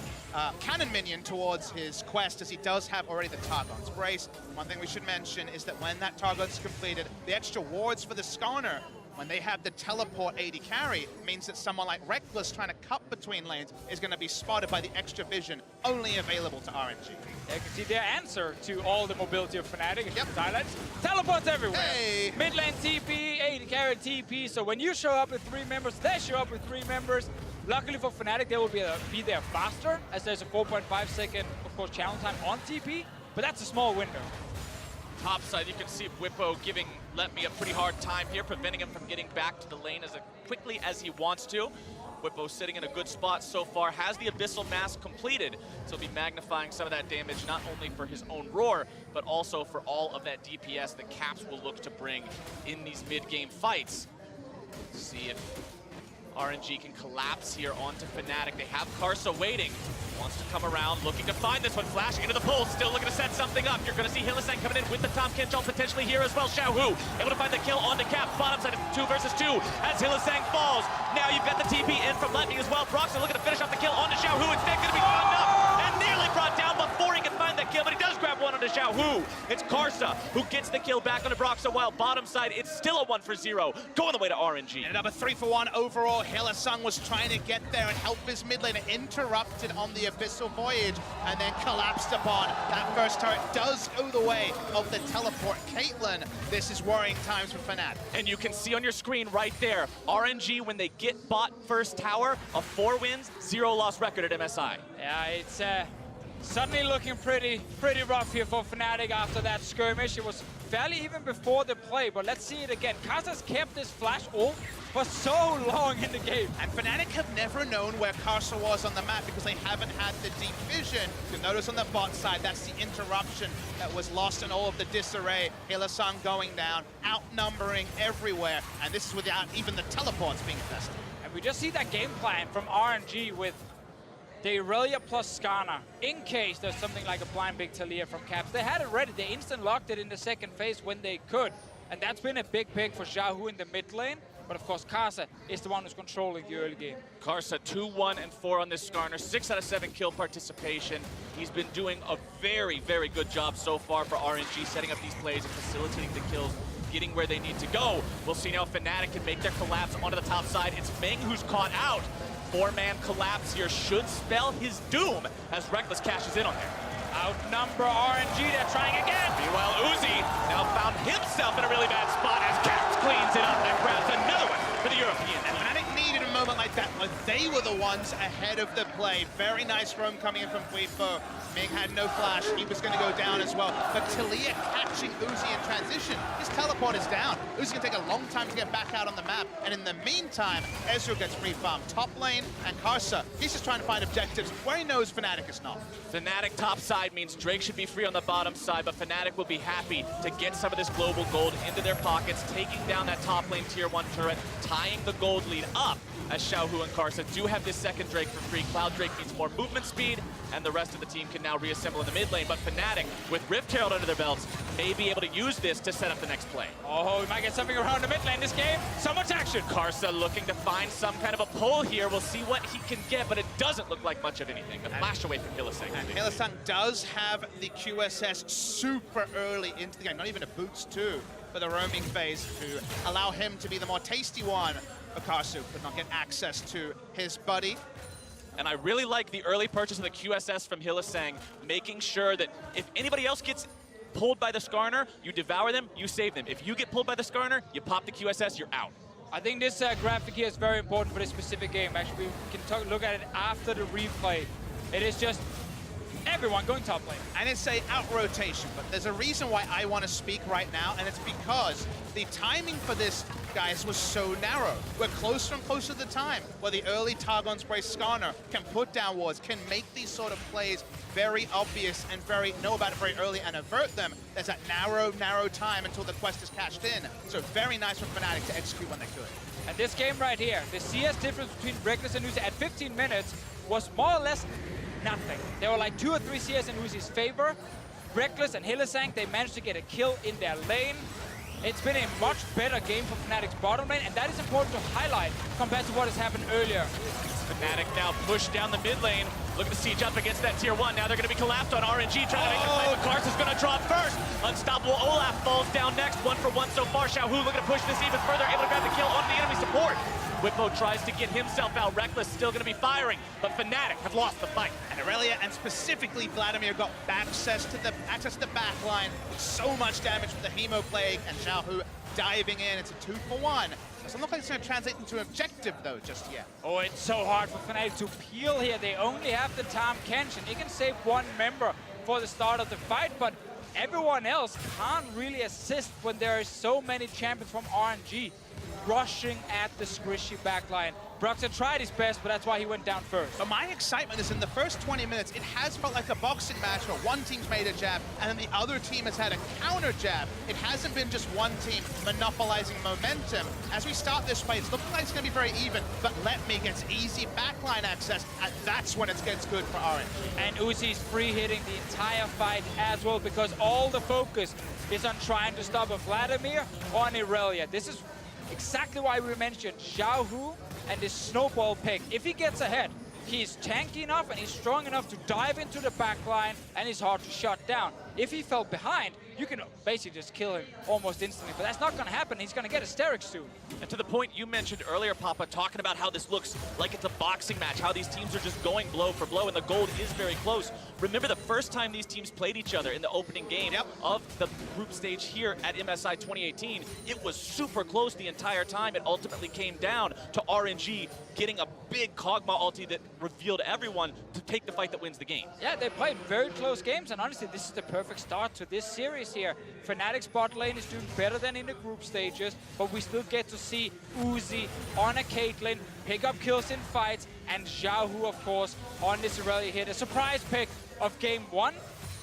[SPEAKER 8] cannon minion towards his quest, as he does have already the Targon's Brace. One thing we should mention is that when that Targon's completed, the extra wards for the Skarner, when they have the teleport AD carry, means that someone like Reckless trying to cut between lanes is going to be spotted by the extra vision only available to RNG.
[SPEAKER 9] Yeah, you can see their answer to all the mobility of Fnatic.
[SPEAKER 8] Yep.
[SPEAKER 9] Silence. Teleports everywhere.
[SPEAKER 8] Hey.
[SPEAKER 9] Mid lane TP, AD carry TP. So when you show up with 3 members, they show up with 3 members. Luckily for Fnatic, they will be there faster, as there's a 4.5 second, of course, challenge time on TP. But that's a small window.
[SPEAKER 7] Top side, you can see Bwipo giving Let Me a pretty hard time here, preventing him from getting back to the lane as quickly as he wants to. Bwipo sitting in a good spot so far, has the Abyssal Mask completed, so he'll be magnifying some of that damage, not only for his own roar, but also for all of that DPS that Caps will look to bring in these mid-game fights. Let's see if RNG can collapse here onto Fnatic. They have Karsa waiting. Wants to come around, looking to find this one. Flashing into the pole, still looking to set something up. You're going to see Hylissang coming in with the Tom Kinchal potentially here as well. Xiaohu able to find the kill onto Cap. Bottom side of 2 versus 2 as Hylissang falls. Now you've got the TP in from Let Me as well. Broxy looking to finish off the kill onto Xiaohu. Instead going to be found up and nearly brought down before he can find the kill, but he does grab one onto Xiaohu. It's Karsa who gets the kill back onto Broxy, while bottom side it's still a 1 for 0. Going the way to RNG.
[SPEAKER 8] Ended up a 3-for-1 overall. Hylissang was trying to get there and help his mid laner, interrupted on the Abyssal Voyage, and then collapsed upon. That first turret does go the way of the teleport. Caitlyn, this is worrying times for Fnatic.
[SPEAKER 7] And you can see on your screen right there, RNG, when they get bot first tower, a 4 wins, 0 loss record at MSI.
[SPEAKER 9] Yeah, it's suddenly looking pretty rough here for Fnatic after that skirmish. It was fairly even before the play, but let's see it again. Karsa's kept this flash ult for so long in the game.
[SPEAKER 8] And Fnatic have never known where Karsa was on the map because they haven't had the deep vision. You'll notice on the bot side, that's the interruption that was lost in all of the disarray. Hylissang going down, outnumbering everywhere, and this is without even the teleports being tested.
[SPEAKER 9] And we just see that game plan from RNG with the Irelia plus Skarner, in case there's something like a blind big Talia from Caps. They had it ready. They instant locked it in the second phase when they could. And that's been a big pick for Xiaohu in the mid lane. But of course, Karsa is the one who's controlling the early game.
[SPEAKER 7] Karsa 2-1 and 4 on this Skarner, 6 out of 7 kill participation. He's been doing a very, very good job so far for RNG, setting up these plays and facilitating the kills, getting where they need to go. We'll see now if Fnatic can make their collapse onto the top side. It's Ming who's caught out. 4-man collapse here should spell his doom as Reckless cashes in on there.
[SPEAKER 9] Outnumber RNG, they're trying again.
[SPEAKER 7] Meanwhile, Uzi now found himself in a really bad spot as Caps cleans it up and grabs another one for the European.
[SPEAKER 8] And Fnatic needed a moment like that, but they were the ones ahead of the play. Very nice roam coming in from Bwipo. Ming had no flash, he was going to go down as well. But Talia catching Uzi in transition. His teleport is down. Uzi's going to take a long time to get back out on the map. And in the meantime, Ezreal gets free farm top lane, and Karsa, he's just trying to find objectives where he knows Fnatic is not.
[SPEAKER 7] Fnatic top side means Drake should be free on the bottom side, but Fnatic will be happy to get some of this global gold into their pockets, taking down that top lane tier 1 turret, tying the gold lead up, as Xiaohu and Karsa do have this second Drake for free. Cloud Drake needs more movement speed, and the rest of the team can now reassemble in the mid lane, but Fnatic, with Rift Herald under their belts, may be able to use this to set up the next play.
[SPEAKER 9] Oh, we might get something around the mid lane this game. So much action.
[SPEAKER 7] Karsa looking to find some kind of a pull here. We'll see what he can get, but it doesn't look like much of anything. A flash away from Hylissang.
[SPEAKER 8] And Hylissang does have the QSS super early into the game, not even a boots too, for the roaming phase to allow him to be the more tasty one. Karsa could not get access to his buddy.
[SPEAKER 7] And I really like the early purchase of the QSS from Hylissang, making sure that if anybody else gets pulled by the Skarner, you devour them, you save them. If you get pulled by the Skarner, you pop the QSS, you're out.
[SPEAKER 9] I think this graphic here is very important for this specific game. Actually, we can look at it after the replay. It is just everyone going top lane.
[SPEAKER 8] And it's a out rotation, but there's a reason why I want to speak right now, and it's because the timing for this, guys, was so narrow. We're closer and closer to the time where the early Targon Spray Skarner can put down wards, can make these sort of plays very obvious and know about it very early and avert them. There's that narrow time until the quest is cashed in. So very nice for Fnatic to execute when they could.
[SPEAKER 9] And this game right here, the CS difference between Reckless and Uzi at 15 minutes was more or less nothing. There were like 2 or 3 CS in Uzi's favor. Reckless and Hylissang, they managed to get a kill in their lane. It's been a much better game for Fnatic's bottom lane, and that is important to highlight compared to what has happened earlier.
[SPEAKER 7] Fnatic now pushed down the mid lane, looking to siege up against that tier 1. Now they're going to be collapsed on RNG, trying to make the play, but Kars is going to drop first. Unstoppable Olaf falls down next, 1 for 1 so far. Xiaohu looking to push this even further, able to grab the kill on the enemy support. Whippo tries to get himself out. Reckless still going to be firing, but Fnatic have lost the fight.
[SPEAKER 8] And Aurelia and specifically Vladimir got access to the back line with so much damage with the Hemo Plague, and Xiaohu diving in. It's a 2-for-1. Doesn't look like it's going to translate into an objective, though, just yet.
[SPEAKER 9] Oh, it's so hard for Fnatic to peel here. They only have the Tahm Kenshin. He can save 1 member for the start of the fight, but everyone else can't really assist when there are so many champions from RNG rushing at the squishy backline. Broxah tried his best, but that's why he went down first.
[SPEAKER 8] But my excitement is in the first 20 minutes, it has felt like a boxing match where one team's made a jab and then the other team has had a counter jab. It hasn't been just one team monopolizing momentum. As we start this fight, it's looking like it's going to be very even, but Let Me gets easy backline access, and that's when it gets good for RNG.
[SPEAKER 9] And Uzi's free hitting the entire fight as well, because all the focus is on trying to stop a Vladimir or an Aurelia. This is exactly why we mentioned Xiaohu and his snowball pick. If he gets ahead, he's tanky enough and he's strong enough to dive into the back line, and he's hard to shut down. If he fell behind, you can basically just kill him almost instantly, but that's not going to happen. He's going to get hysterics soon.
[SPEAKER 7] And to the point you mentioned earlier, Papa, talking about how this looks like it's a boxing match, how these teams are just going blow for blow, and the gold is very close. Remember the first time these teams played each other in the opening game of the group stage here at MSI 2018, it was super close the entire time. It ultimately came down to RNG getting a big Kog'Maw ulti that revealed everyone to take the fight that wins the game.
[SPEAKER 9] Yeah, they played very close games, and honestly, this is the perfect start to this series here. Fnatic's bot lane is doing better than in the group stages, but we still get to see Uzi on a Caitlyn pick up kills in fights, and Xiaohu, of course, on this Aurelia hit. A surprise pick of game 1,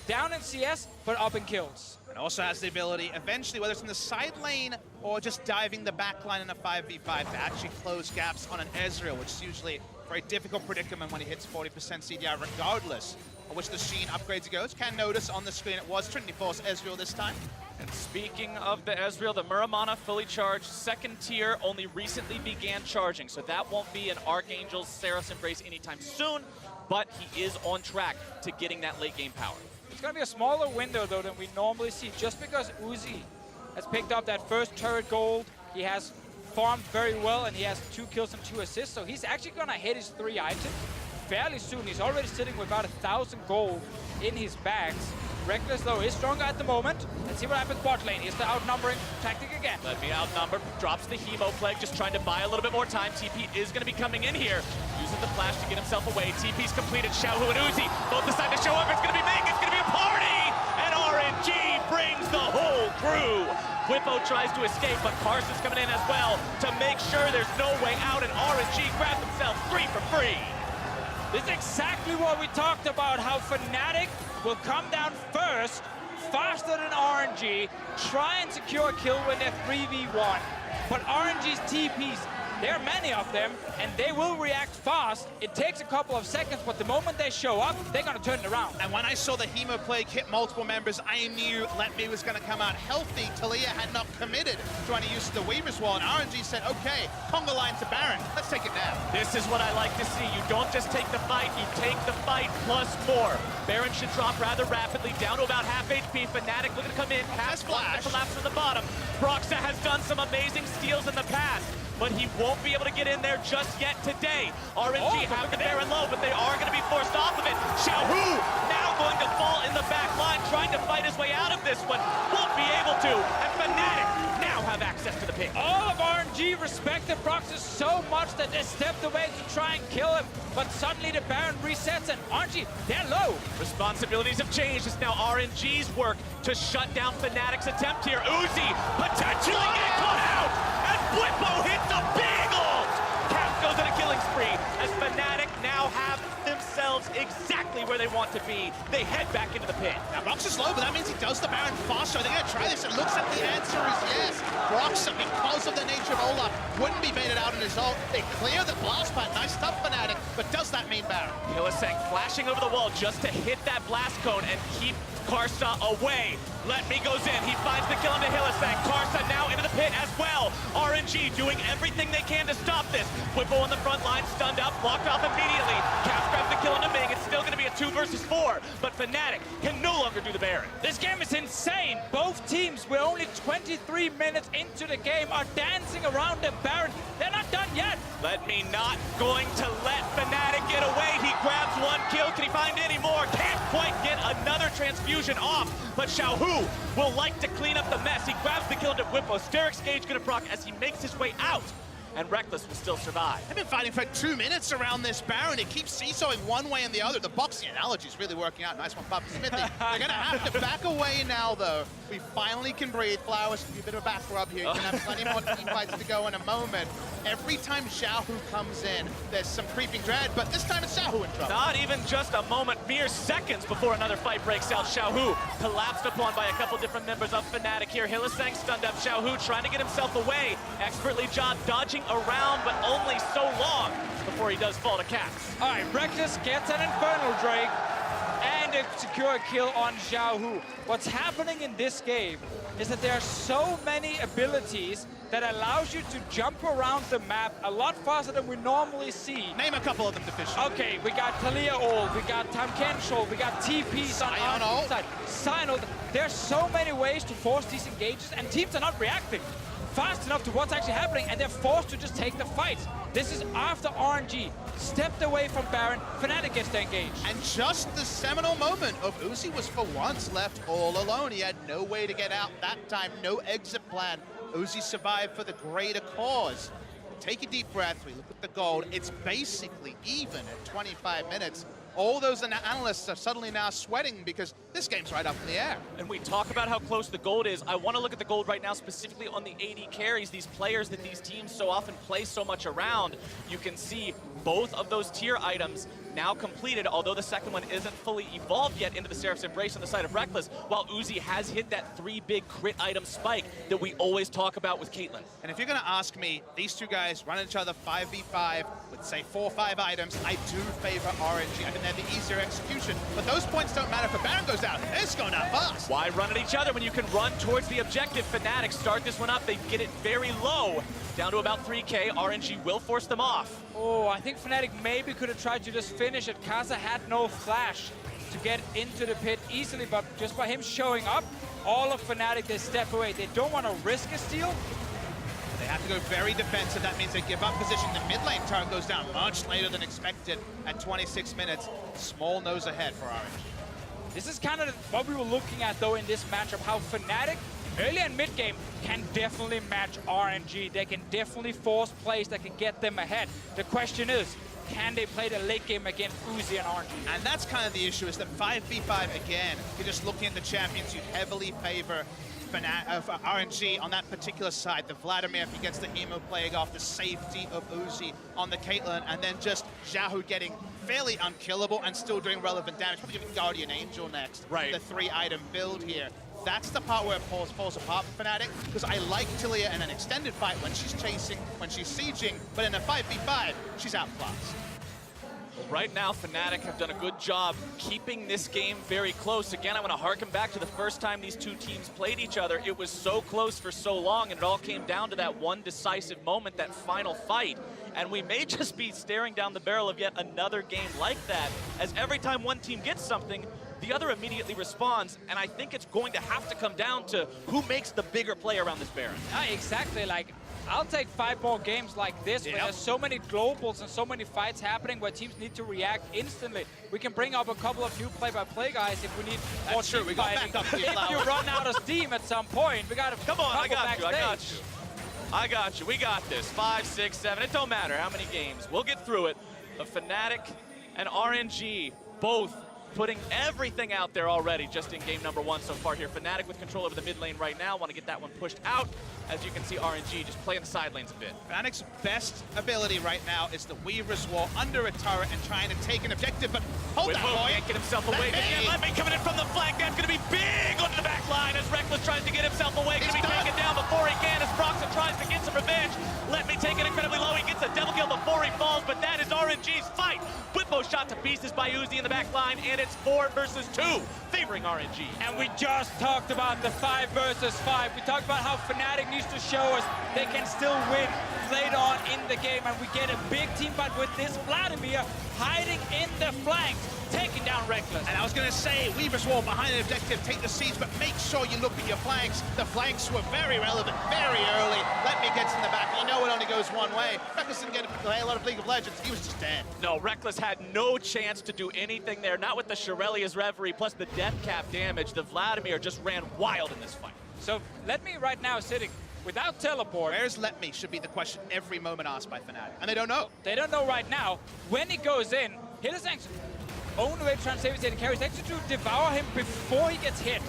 [SPEAKER 9] down in CS, but up in kills.
[SPEAKER 8] And also has the ability, eventually, whether it's in the side lane or just diving the back line in a 5v5, to actually close gaps on an Ezreal, which is usually a very difficult predicament when he hits 40% CDI, regardless of which the Sheen upgrades he goes. Can notice on the screen it was Trinity Force Ezreal this time.
[SPEAKER 7] And speaking of the Ezreal, the Muramana fully charged, 2nd tier, only recently began charging, so that won't be an Archangel's Seraph Embrace anytime soon, but he is on track to getting that late game power.
[SPEAKER 9] It's going to be a smaller window, though, than we normally see, just because Uzi has picked up that first turret gold. He has farmed very well, and he has 2 kills and 2 assists, so he's actually going to hit his 3 items fairly soon. He's already sitting with about 1,000 gold in his bags. Reckless, though, is stronger at the moment. Let's see what happens bot lane. Here's the outnumbering tactic again.
[SPEAKER 7] Let me outnumber, drops the Hemo Plague, just trying to buy a little bit more time. TP is going to be coming in here, using the flash to get himself away. TP's completed, Xiaohu and Uzi both decide to show up. It's going to be big, it's going to be a party! And RNG brings the whole crew. Whippo tries to escape, but Carson's coming in as well to make sure there's no way out, and RNG grabs himself 3 for free.
[SPEAKER 9] This is exactly what we talked about, how Fnatic will come down first, faster than RNG, try and secure a kill when they're 3v1. But RNG's TPs, there are many of them, and they will react fast. It takes a couple of seconds, but the moment they show up, they're going to turn it around.
[SPEAKER 8] And when I saw the Hemo Plague hit multiple members, I knew Let Me was going to come out healthy. Talia had not committed trying to use the Weaver's Wall, and RNG said, okay, Conga line to Baron, let's take it now.
[SPEAKER 7] This is what I like to see. You don't just take the fight, you take the fight plus more. Baron should drop rather rapidly, down to about half HP. Fnatic looking to come in, pass flash, collapse from the bottom. Broxah has done some amazing steals in the past, but he won't be able to get in there just yet today. RNG have the Baron low, but they are going to be forced off of it. Xiaohu now going to fall in the back line, trying to fight his way out of this one. Won't be able to, and Fnatic now have access to the pick.
[SPEAKER 9] All of RNG respected Proxus so much that they stepped away to try and kill him. But suddenly the Baron resets and RNG, they're low.
[SPEAKER 7] Responsibilities have changed. It's now RNG's work to shut down Fnatic's attempt here. Uzi potentially getting caught out as Blippo hits a big ult. Cap goes on a killing spree as Fnatic now have themselves exactly where they want to be. They head back into the pit.
[SPEAKER 8] Now, Brox is low, but that means he does the Baron faster. Are they going to try this? It looks like the answer is yes. Brox, because of the nature of Olaf, wouldn't be baited out in his ult. They clear the blast pad. Nice stuff, Fnatic, but does that mean Baron?
[SPEAKER 7] Hylissang flashing over the wall just to hit that blast cone and keep Karsa away. Let Me goes in. He finds the kill into Hylissang. Karsa now into the pit as well. RNG doing everything they can to stop this. Whippo on the front line, stunned up, blocked off immediately. Cass grabs the kill into Ming. It's still going to be a 2 versus 4, but Fnatic can no longer do the Baron.
[SPEAKER 9] This game is insane. Both teams, we're only 23 minutes into the game, are dancing around the Baron. They're not done yet.
[SPEAKER 7] Let Me not going to let Fnatic get away. He grabs 1 kill. Can he find any more? Can't quite get another transfusion off, but Xiaohu will like to clean up the mess. He grabs the kill into Whippo. Steric's Gage gonna proc as he makes his way out, and Reckless will still survive.
[SPEAKER 8] They've been fighting for 2 minutes around this Baron. It keeps seesawing one way and the other. The boxing analogy is really working out. Nice one, Papa Smithy. They're going to have to back away now, though. We finally can breathe. Flowers, a bit of a back rub here. You can have plenty more team fights to go in a moment. Every time Xiaohu comes in, there's some creeping dread, but this time it's Xiaohu in trouble.
[SPEAKER 7] Not even just a moment, mere seconds before another fight breaks out. Xiaohu collapsed upon by a couple different members of Fnatic here. Hylissang stunned up Xiaohu, trying to get himself away. Expertly dodging around, but only so long before he does fall to Caps.
[SPEAKER 9] All right, Reckless gets an Infernal Drake and a secure kill on Xiaohu. What's happening in this game is that there are so many abilities that allows you to jump around the map a lot faster than we normally see.
[SPEAKER 8] Name a couple of them, Deficient.
[SPEAKER 9] Okay, we got Talia ult, we got Tam Kenshol, we got TPs on our side. Sion ult. There's so many ways to force these engages, and teams are not reacting fast enough to what's actually happening, and they're forced to just take the fights. This is after RNG stepped away from Baron. Fnatic gets to engage.
[SPEAKER 8] And just the seminal moment of Uzi was for once left all alone. He had no way to get out that time, no exit plan. Uzi survived for the greater cause. Take a deep breath, we look at the gold. It's basically even at 25 minutes. All those analysts are suddenly now sweating because this game's right up in the air.
[SPEAKER 7] And we talk about how close the gold is. I want to look at the gold right now, specifically on the AD carries, these players that these teams so often play so much around. You can see both of those tier items now completed, although the second one isn't fully evolved yet into the Seraph's Embrace on the side of Reckless, while Uzi has hit that 3 big crit item spike that we always talk about with Caitlyn.
[SPEAKER 8] And if you're going to ask me, these two guys run each other 5v5 with, say, 4 or 5 items, I do favor RNG. I think they're the easier execution, but those points don't matter if a Baron goes down. It's going down fast.
[SPEAKER 7] Why run at each other when you can run towards the objective? Fnatic start this one up. They get it very low, down to about 3K. RNG will force them off.
[SPEAKER 9] Oh, I think Fnatic maybe could have tried to just finish it. Kaza had no flash to get into the pit easily, but just by him showing up, all of Fnatic, they step away. They don't want to risk a steal.
[SPEAKER 8] They have to go very defensive. That means they give up position. The mid lane turret goes down much later than expected at 26 minutes. Small nose ahead for RNG.
[SPEAKER 9] This is kind of what we were looking at, though, in this matchup, how Fnatic, early and mid-game, can definitely match RNG. They can definitely force plays that can get them ahead. The question is, can they play the late game against Uzi and RNG?
[SPEAKER 8] And that's kind of the issue, is that 5v5, again, you're just looking at the champions, you heavily favor RNG on that particular side. The Vladimir, if he gets the Emo Plague off, the safety of Uzi on the Caitlyn, and then just Xiaohu getting fairly unkillable and still doing relevant damage. Probably giving Guardian Angel next.
[SPEAKER 7] Right.
[SPEAKER 8] The 3-item build here. That's the part where it falls apart for Fnatic, because I like Talia in an extended fight when she's chasing, when she's sieging, but in a 5v5, she's outclassed.
[SPEAKER 7] Right now, Fnatic have done a good job keeping this game very close. Again, I want to harken back to the first time these two teams played each other. It was so close for so long, and it all came down to that one decisive moment, that final fight. And we may just be staring down the barrel of yet another game like that, as every time one team gets something, the other immediately responds, and I think it's going to have to come down to who makes the bigger play around this Baron.
[SPEAKER 9] Exactly, like, I'll take 5 more games like this where there's so many globals and so many fights happening where teams need to react instantly. We can bring up a couple of new play-by-play guys if we need more team
[SPEAKER 7] We got
[SPEAKER 9] fighting.
[SPEAKER 7] backup
[SPEAKER 9] If you run out of steam at some point, we got to
[SPEAKER 7] Come on, I got you. We got this. 5, 6, 7. It don't matter how many games. We'll get through it. But Fnatic and RNG both putting everything out there already just in game number 1 so far here. Fnatic with control over the mid lane right now. Want to get that one pushed out. As you can see, RNG just playing the side lanes a bit.
[SPEAKER 8] Fnatic's best ability right now is the Weaver's Wall under a turret and trying to take an objective, but hold that, boy.
[SPEAKER 7] Can't get himself away. Let me coming in from the flank. That's going to be big onto the back line as Reckless tries to get himself away. Going to be taken down before he can as Proxen tries to get some revenge. Let me take it incredibly low. He gets a double kill before he falls, but that is RNG's fight. Whippo shot to pieces by Uzi in the back line, and it's 4 versus 2, favoring RNG.
[SPEAKER 9] And we just talked about the 5 versus 5. We talked about how Fnatic needs to show us they can still win later on in the game, and we get a big team fight with this Vladimir hiding in the flanks, taking down Reckless.
[SPEAKER 8] And I was going to say, Weaver's Wall behind the objective, take the siege, but make sure you look at your flanks. The flanks were very relevant, very early. Let me get in the back. You know it only goes one way. Reckless didn't get to play a lot of League of Legends. He was just dead.
[SPEAKER 7] No, Reckless had no chance to do anything there, not with the Shirelia's Reverie, plus the death cap damage. The Vladimir just ran wild in this fight.
[SPEAKER 9] So let me right now sitting without teleport.
[SPEAKER 8] Where's Let Me should be the question every moment asked by Fnatic. And they don't know.
[SPEAKER 9] They don't know right now. When he goes in, Hillesang's only way to try and save his AD carry is actually to devour him before he gets hit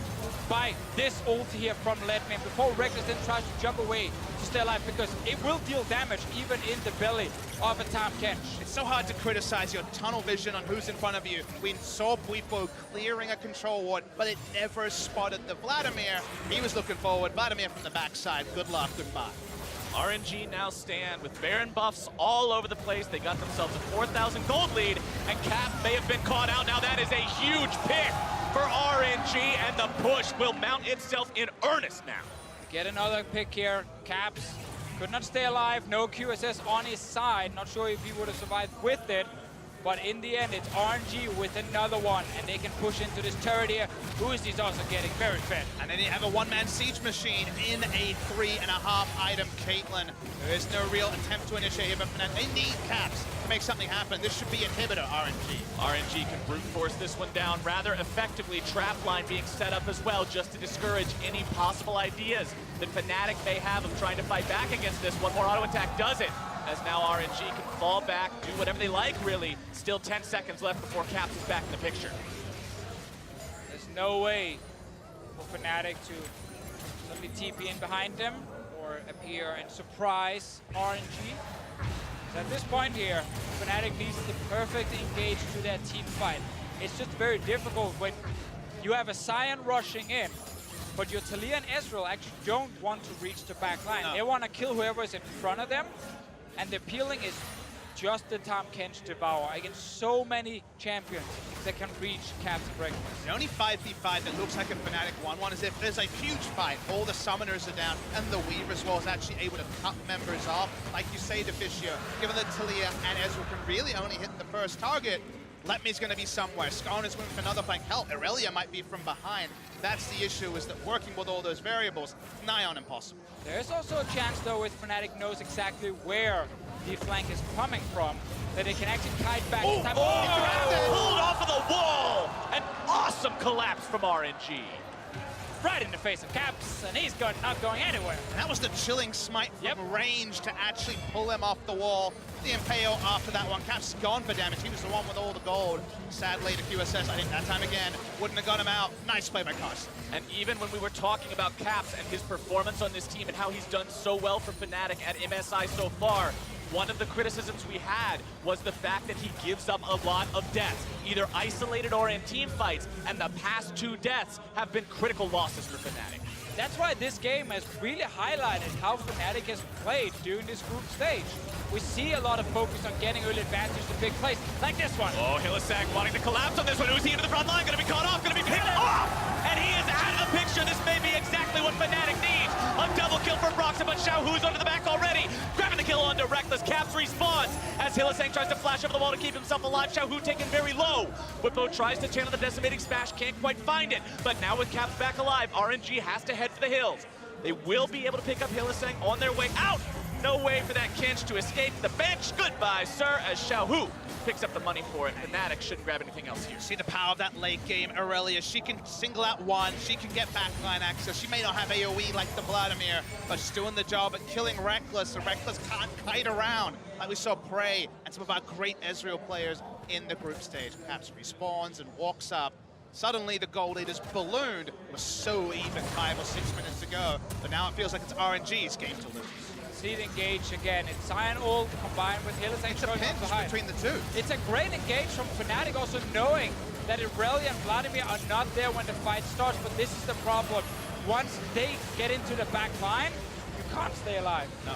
[SPEAKER 9] by this ulti here from Let Me, before Reckless then tries to jump away to stay alive, because it will deal damage even in the belly of a Tahm Kench.
[SPEAKER 8] It's so hard to criticize your tunnel vision on who's in front of you. We saw Bwipo clearing a control ward, but it never spotted the Vladimir. He was looking forward. Vladimir from the backside. Good luck, goodbye.
[SPEAKER 7] RNG now stand with Baron buffs all over the place. They got themselves a 4,000 gold lead, and Cap may have been caught out. Now that is a huge pick for RNG, and the push will mount itself in earnest now.
[SPEAKER 9] Get another pick here. Caps could not stay alive. No QSS on his side. Not sure if he would have survived with it. But in the end, it's RNG with another one, and they can push into this turret here. Uzi's also getting very fed.
[SPEAKER 8] And then you have a one-man siege machine in a 3.5 item Caitlyn. There is no real attempt to initiate here, but they need Caps to make something happen. This should be inhibitor, RNG.
[SPEAKER 7] RNG can brute force this one down rather effectively. Trap line being set up as well, just to discourage any possible ideas that Fnatic may have of trying to fight back against this. One more auto attack does it, as now RNG can fall back, do whatever they like, really. Still 10 seconds left before Caps is back in the picture.
[SPEAKER 9] There's no way for Fnatic to suddenly TP in behind them or appear and surprise RNG. So at this point here, Fnatic needs the perfect engage to their team fight. It's just very difficult when you have a Sion rushing in, but your Talia and Ezreal actually don't want to reach the back line.
[SPEAKER 8] No.
[SPEAKER 9] They want to kill whoever is in front of them, and the peeling is just the Tahm Kench Devour against so many champions that can reach Caps and Reckless.
[SPEAKER 8] The only 5v5 that looks like a Fnatic 1-1 is if there's a huge fight, all the summoners are down, and the Weaver's Wall is actually able to cut members off. Like you say, Deficio, given that Talia and Ezreal can really only hit the first target, Let Me's going to be somewhere. Skarn is going for another flank. Hell, Irelia might be from behind. That's the issue, is that working with all those variables, nigh on impossible.
[SPEAKER 9] There's also a chance, though, if Fnatic knows exactly where the flank is coming from, that they can actually kite back.
[SPEAKER 7] Pulled off of the wall! An awesome collapse from RNG.
[SPEAKER 9] Right in the face of Caps, and he's not going anywhere.
[SPEAKER 8] And that was the chilling smite from range to actually pull him off the wall. The Impale after that one. Caps gone for damage. He was the one with all the gold. Sadly, the QSS, I think that time again, wouldn't have got him out. Nice play by Carson.
[SPEAKER 7] And even when we were talking about Caps and his performance on this team and how he's done so well for Fnatic at MSI so far, one of the criticisms we had was the fact that he gives up a lot of deaths, either isolated or in team fights, and the past 2 deaths have been critical losses for Fnatic.
[SPEAKER 9] That's why this game has really highlighted how Fnatic has played during this group stage. We see a lot of focus on getting early advantage to big plays, like this one.
[SPEAKER 7] Oh, Hillesang wanting to collapse on this one. Uzi into the front line, gonna be caught off, gonna be picked off! And he is out of the picture. This may be exactly what Fnatic needs. A double kill for Proxen, but Xiaohu's under the back already. Grabbing the kill onto Reckless. Caps respawns as Hillesang tries to flash over the wall to keep himself alive. Xiaohu taken very low. Whippo tries to channel the decimating smash, can't quite find it. But now with Caps back alive, RNG has to head for the hills. They will be able to pick up Hillesang on their way out. No way for that Kinch to escape the bench. Goodbye, sir, as Xiaohu picks up the money for it. Fnatic shouldn't grab anything else here.
[SPEAKER 8] See the power of that late game Aurelia. She can single out one, she can get backline access. She may not have AoE like the Vladimir, but she's doing the job at killing Reckless. The Reckless can't kite around like we saw Prey and some of our great Ezreal players in the group stage. Perhaps respawns and walks up. Suddenly the goal leaders ballooned. It was so even 5 or 6 minutes ago, but now it feels like it's RNG's game to lose.
[SPEAKER 9] See it engage again. It's Cyan ult combined with Hillers.
[SPEAKER 8] It's a pinch between the two.
[SPEAKER 9] It's a great engage from Fnatic, also knowing that Aurelia and Vladimir are not there when the fight starts, but this is the problem. Once they get into the back line, you can't stay alive.
[SPEAKER 7] No.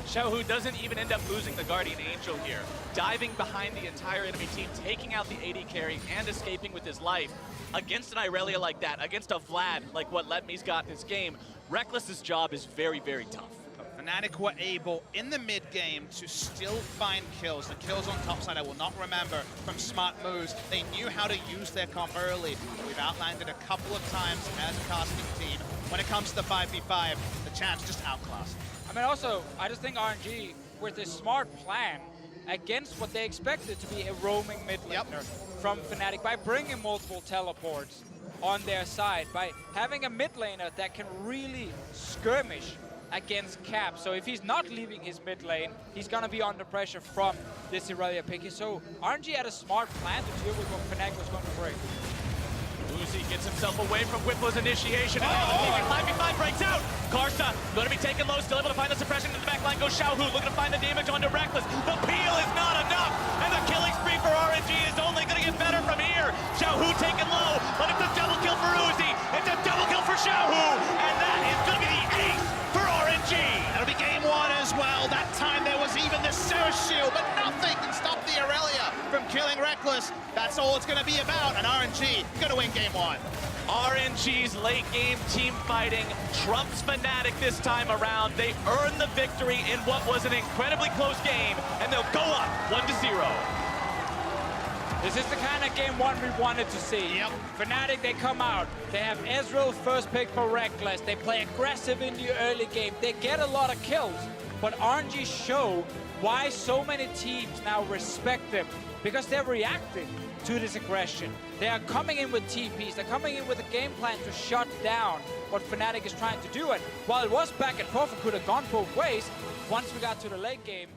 [SPEAKER 7] Xiaohu doesn't even end up losing the Guardian Angel here. Diving behind the entire enemy team, taking out the AD carry, and escaping with his life. Against an Irelia like that, against a Vlad like what Letme's got this game, Reckless's job is very, very tough.
[SPEAKER 8] Fnatic were able, in the mid-game, to still find kills. The kills on top side, I will not remember, from smart moves. They knew how to use their comp early. We've outlined it a couple of times as a casting team. When it comes to 5v5, the champs just outclassed.
[SPEAKER 9] I mean, also, I just think RNG, with a smart plan, against what they expected to be a roaming mid laner from Fnatic, by bringing multiple teleports on their side, by having a mid laner that can really skirmish against Cap. So if he's not leaving his mid lane, he's gonna be under pressure from this Aurelia pick. So RNG had a smart plan to deal with what Fnatic was going to bring.
[SPEAKER 7] Uzi gets himself away from Whipple's initiation. And the 5v5 breaks out. Karsa going to be taken low, still able to find the suppression in the back line. Goes Xiaohu, looking to find the damage onto Reckless. The peel is not enough, and the killing spree for RNG is only going to get better from here. Xiaohu taken low, but it's a double kill for Uzi. It's a double kill for Xiaohu, and that is going to be the ace for RNG.
[SPEAKER 8] That'll be game one as well. That time there was even the Surge Shield, but nothing can stop the Aurelia from killing Reckless. That's all it's going to be about, and RNG going to win game one.
[SPEAKER 7] RNG's late game team fighting trumps Fnatic this time around. They earned the victory in what was an incredibly close game, and they'll go up 1-0.
[SPEAKER 9] This is the kind of game one we wanted to see.
[SPEAKER 8] Yep.
[SPEAKER 9] Fnatic, they come out. They have Ezreal first pick for Reckless. They play aggressive in the early game. They get a lot of kills, but RNG show why so many teams now respect them, because they're reacting to this aggression. They are coming in with TPs. They're coming in with a game plan to shut down what Fnatic is trying to do. And while it was back and forth, it could have gone both ways. Once we got to the late game,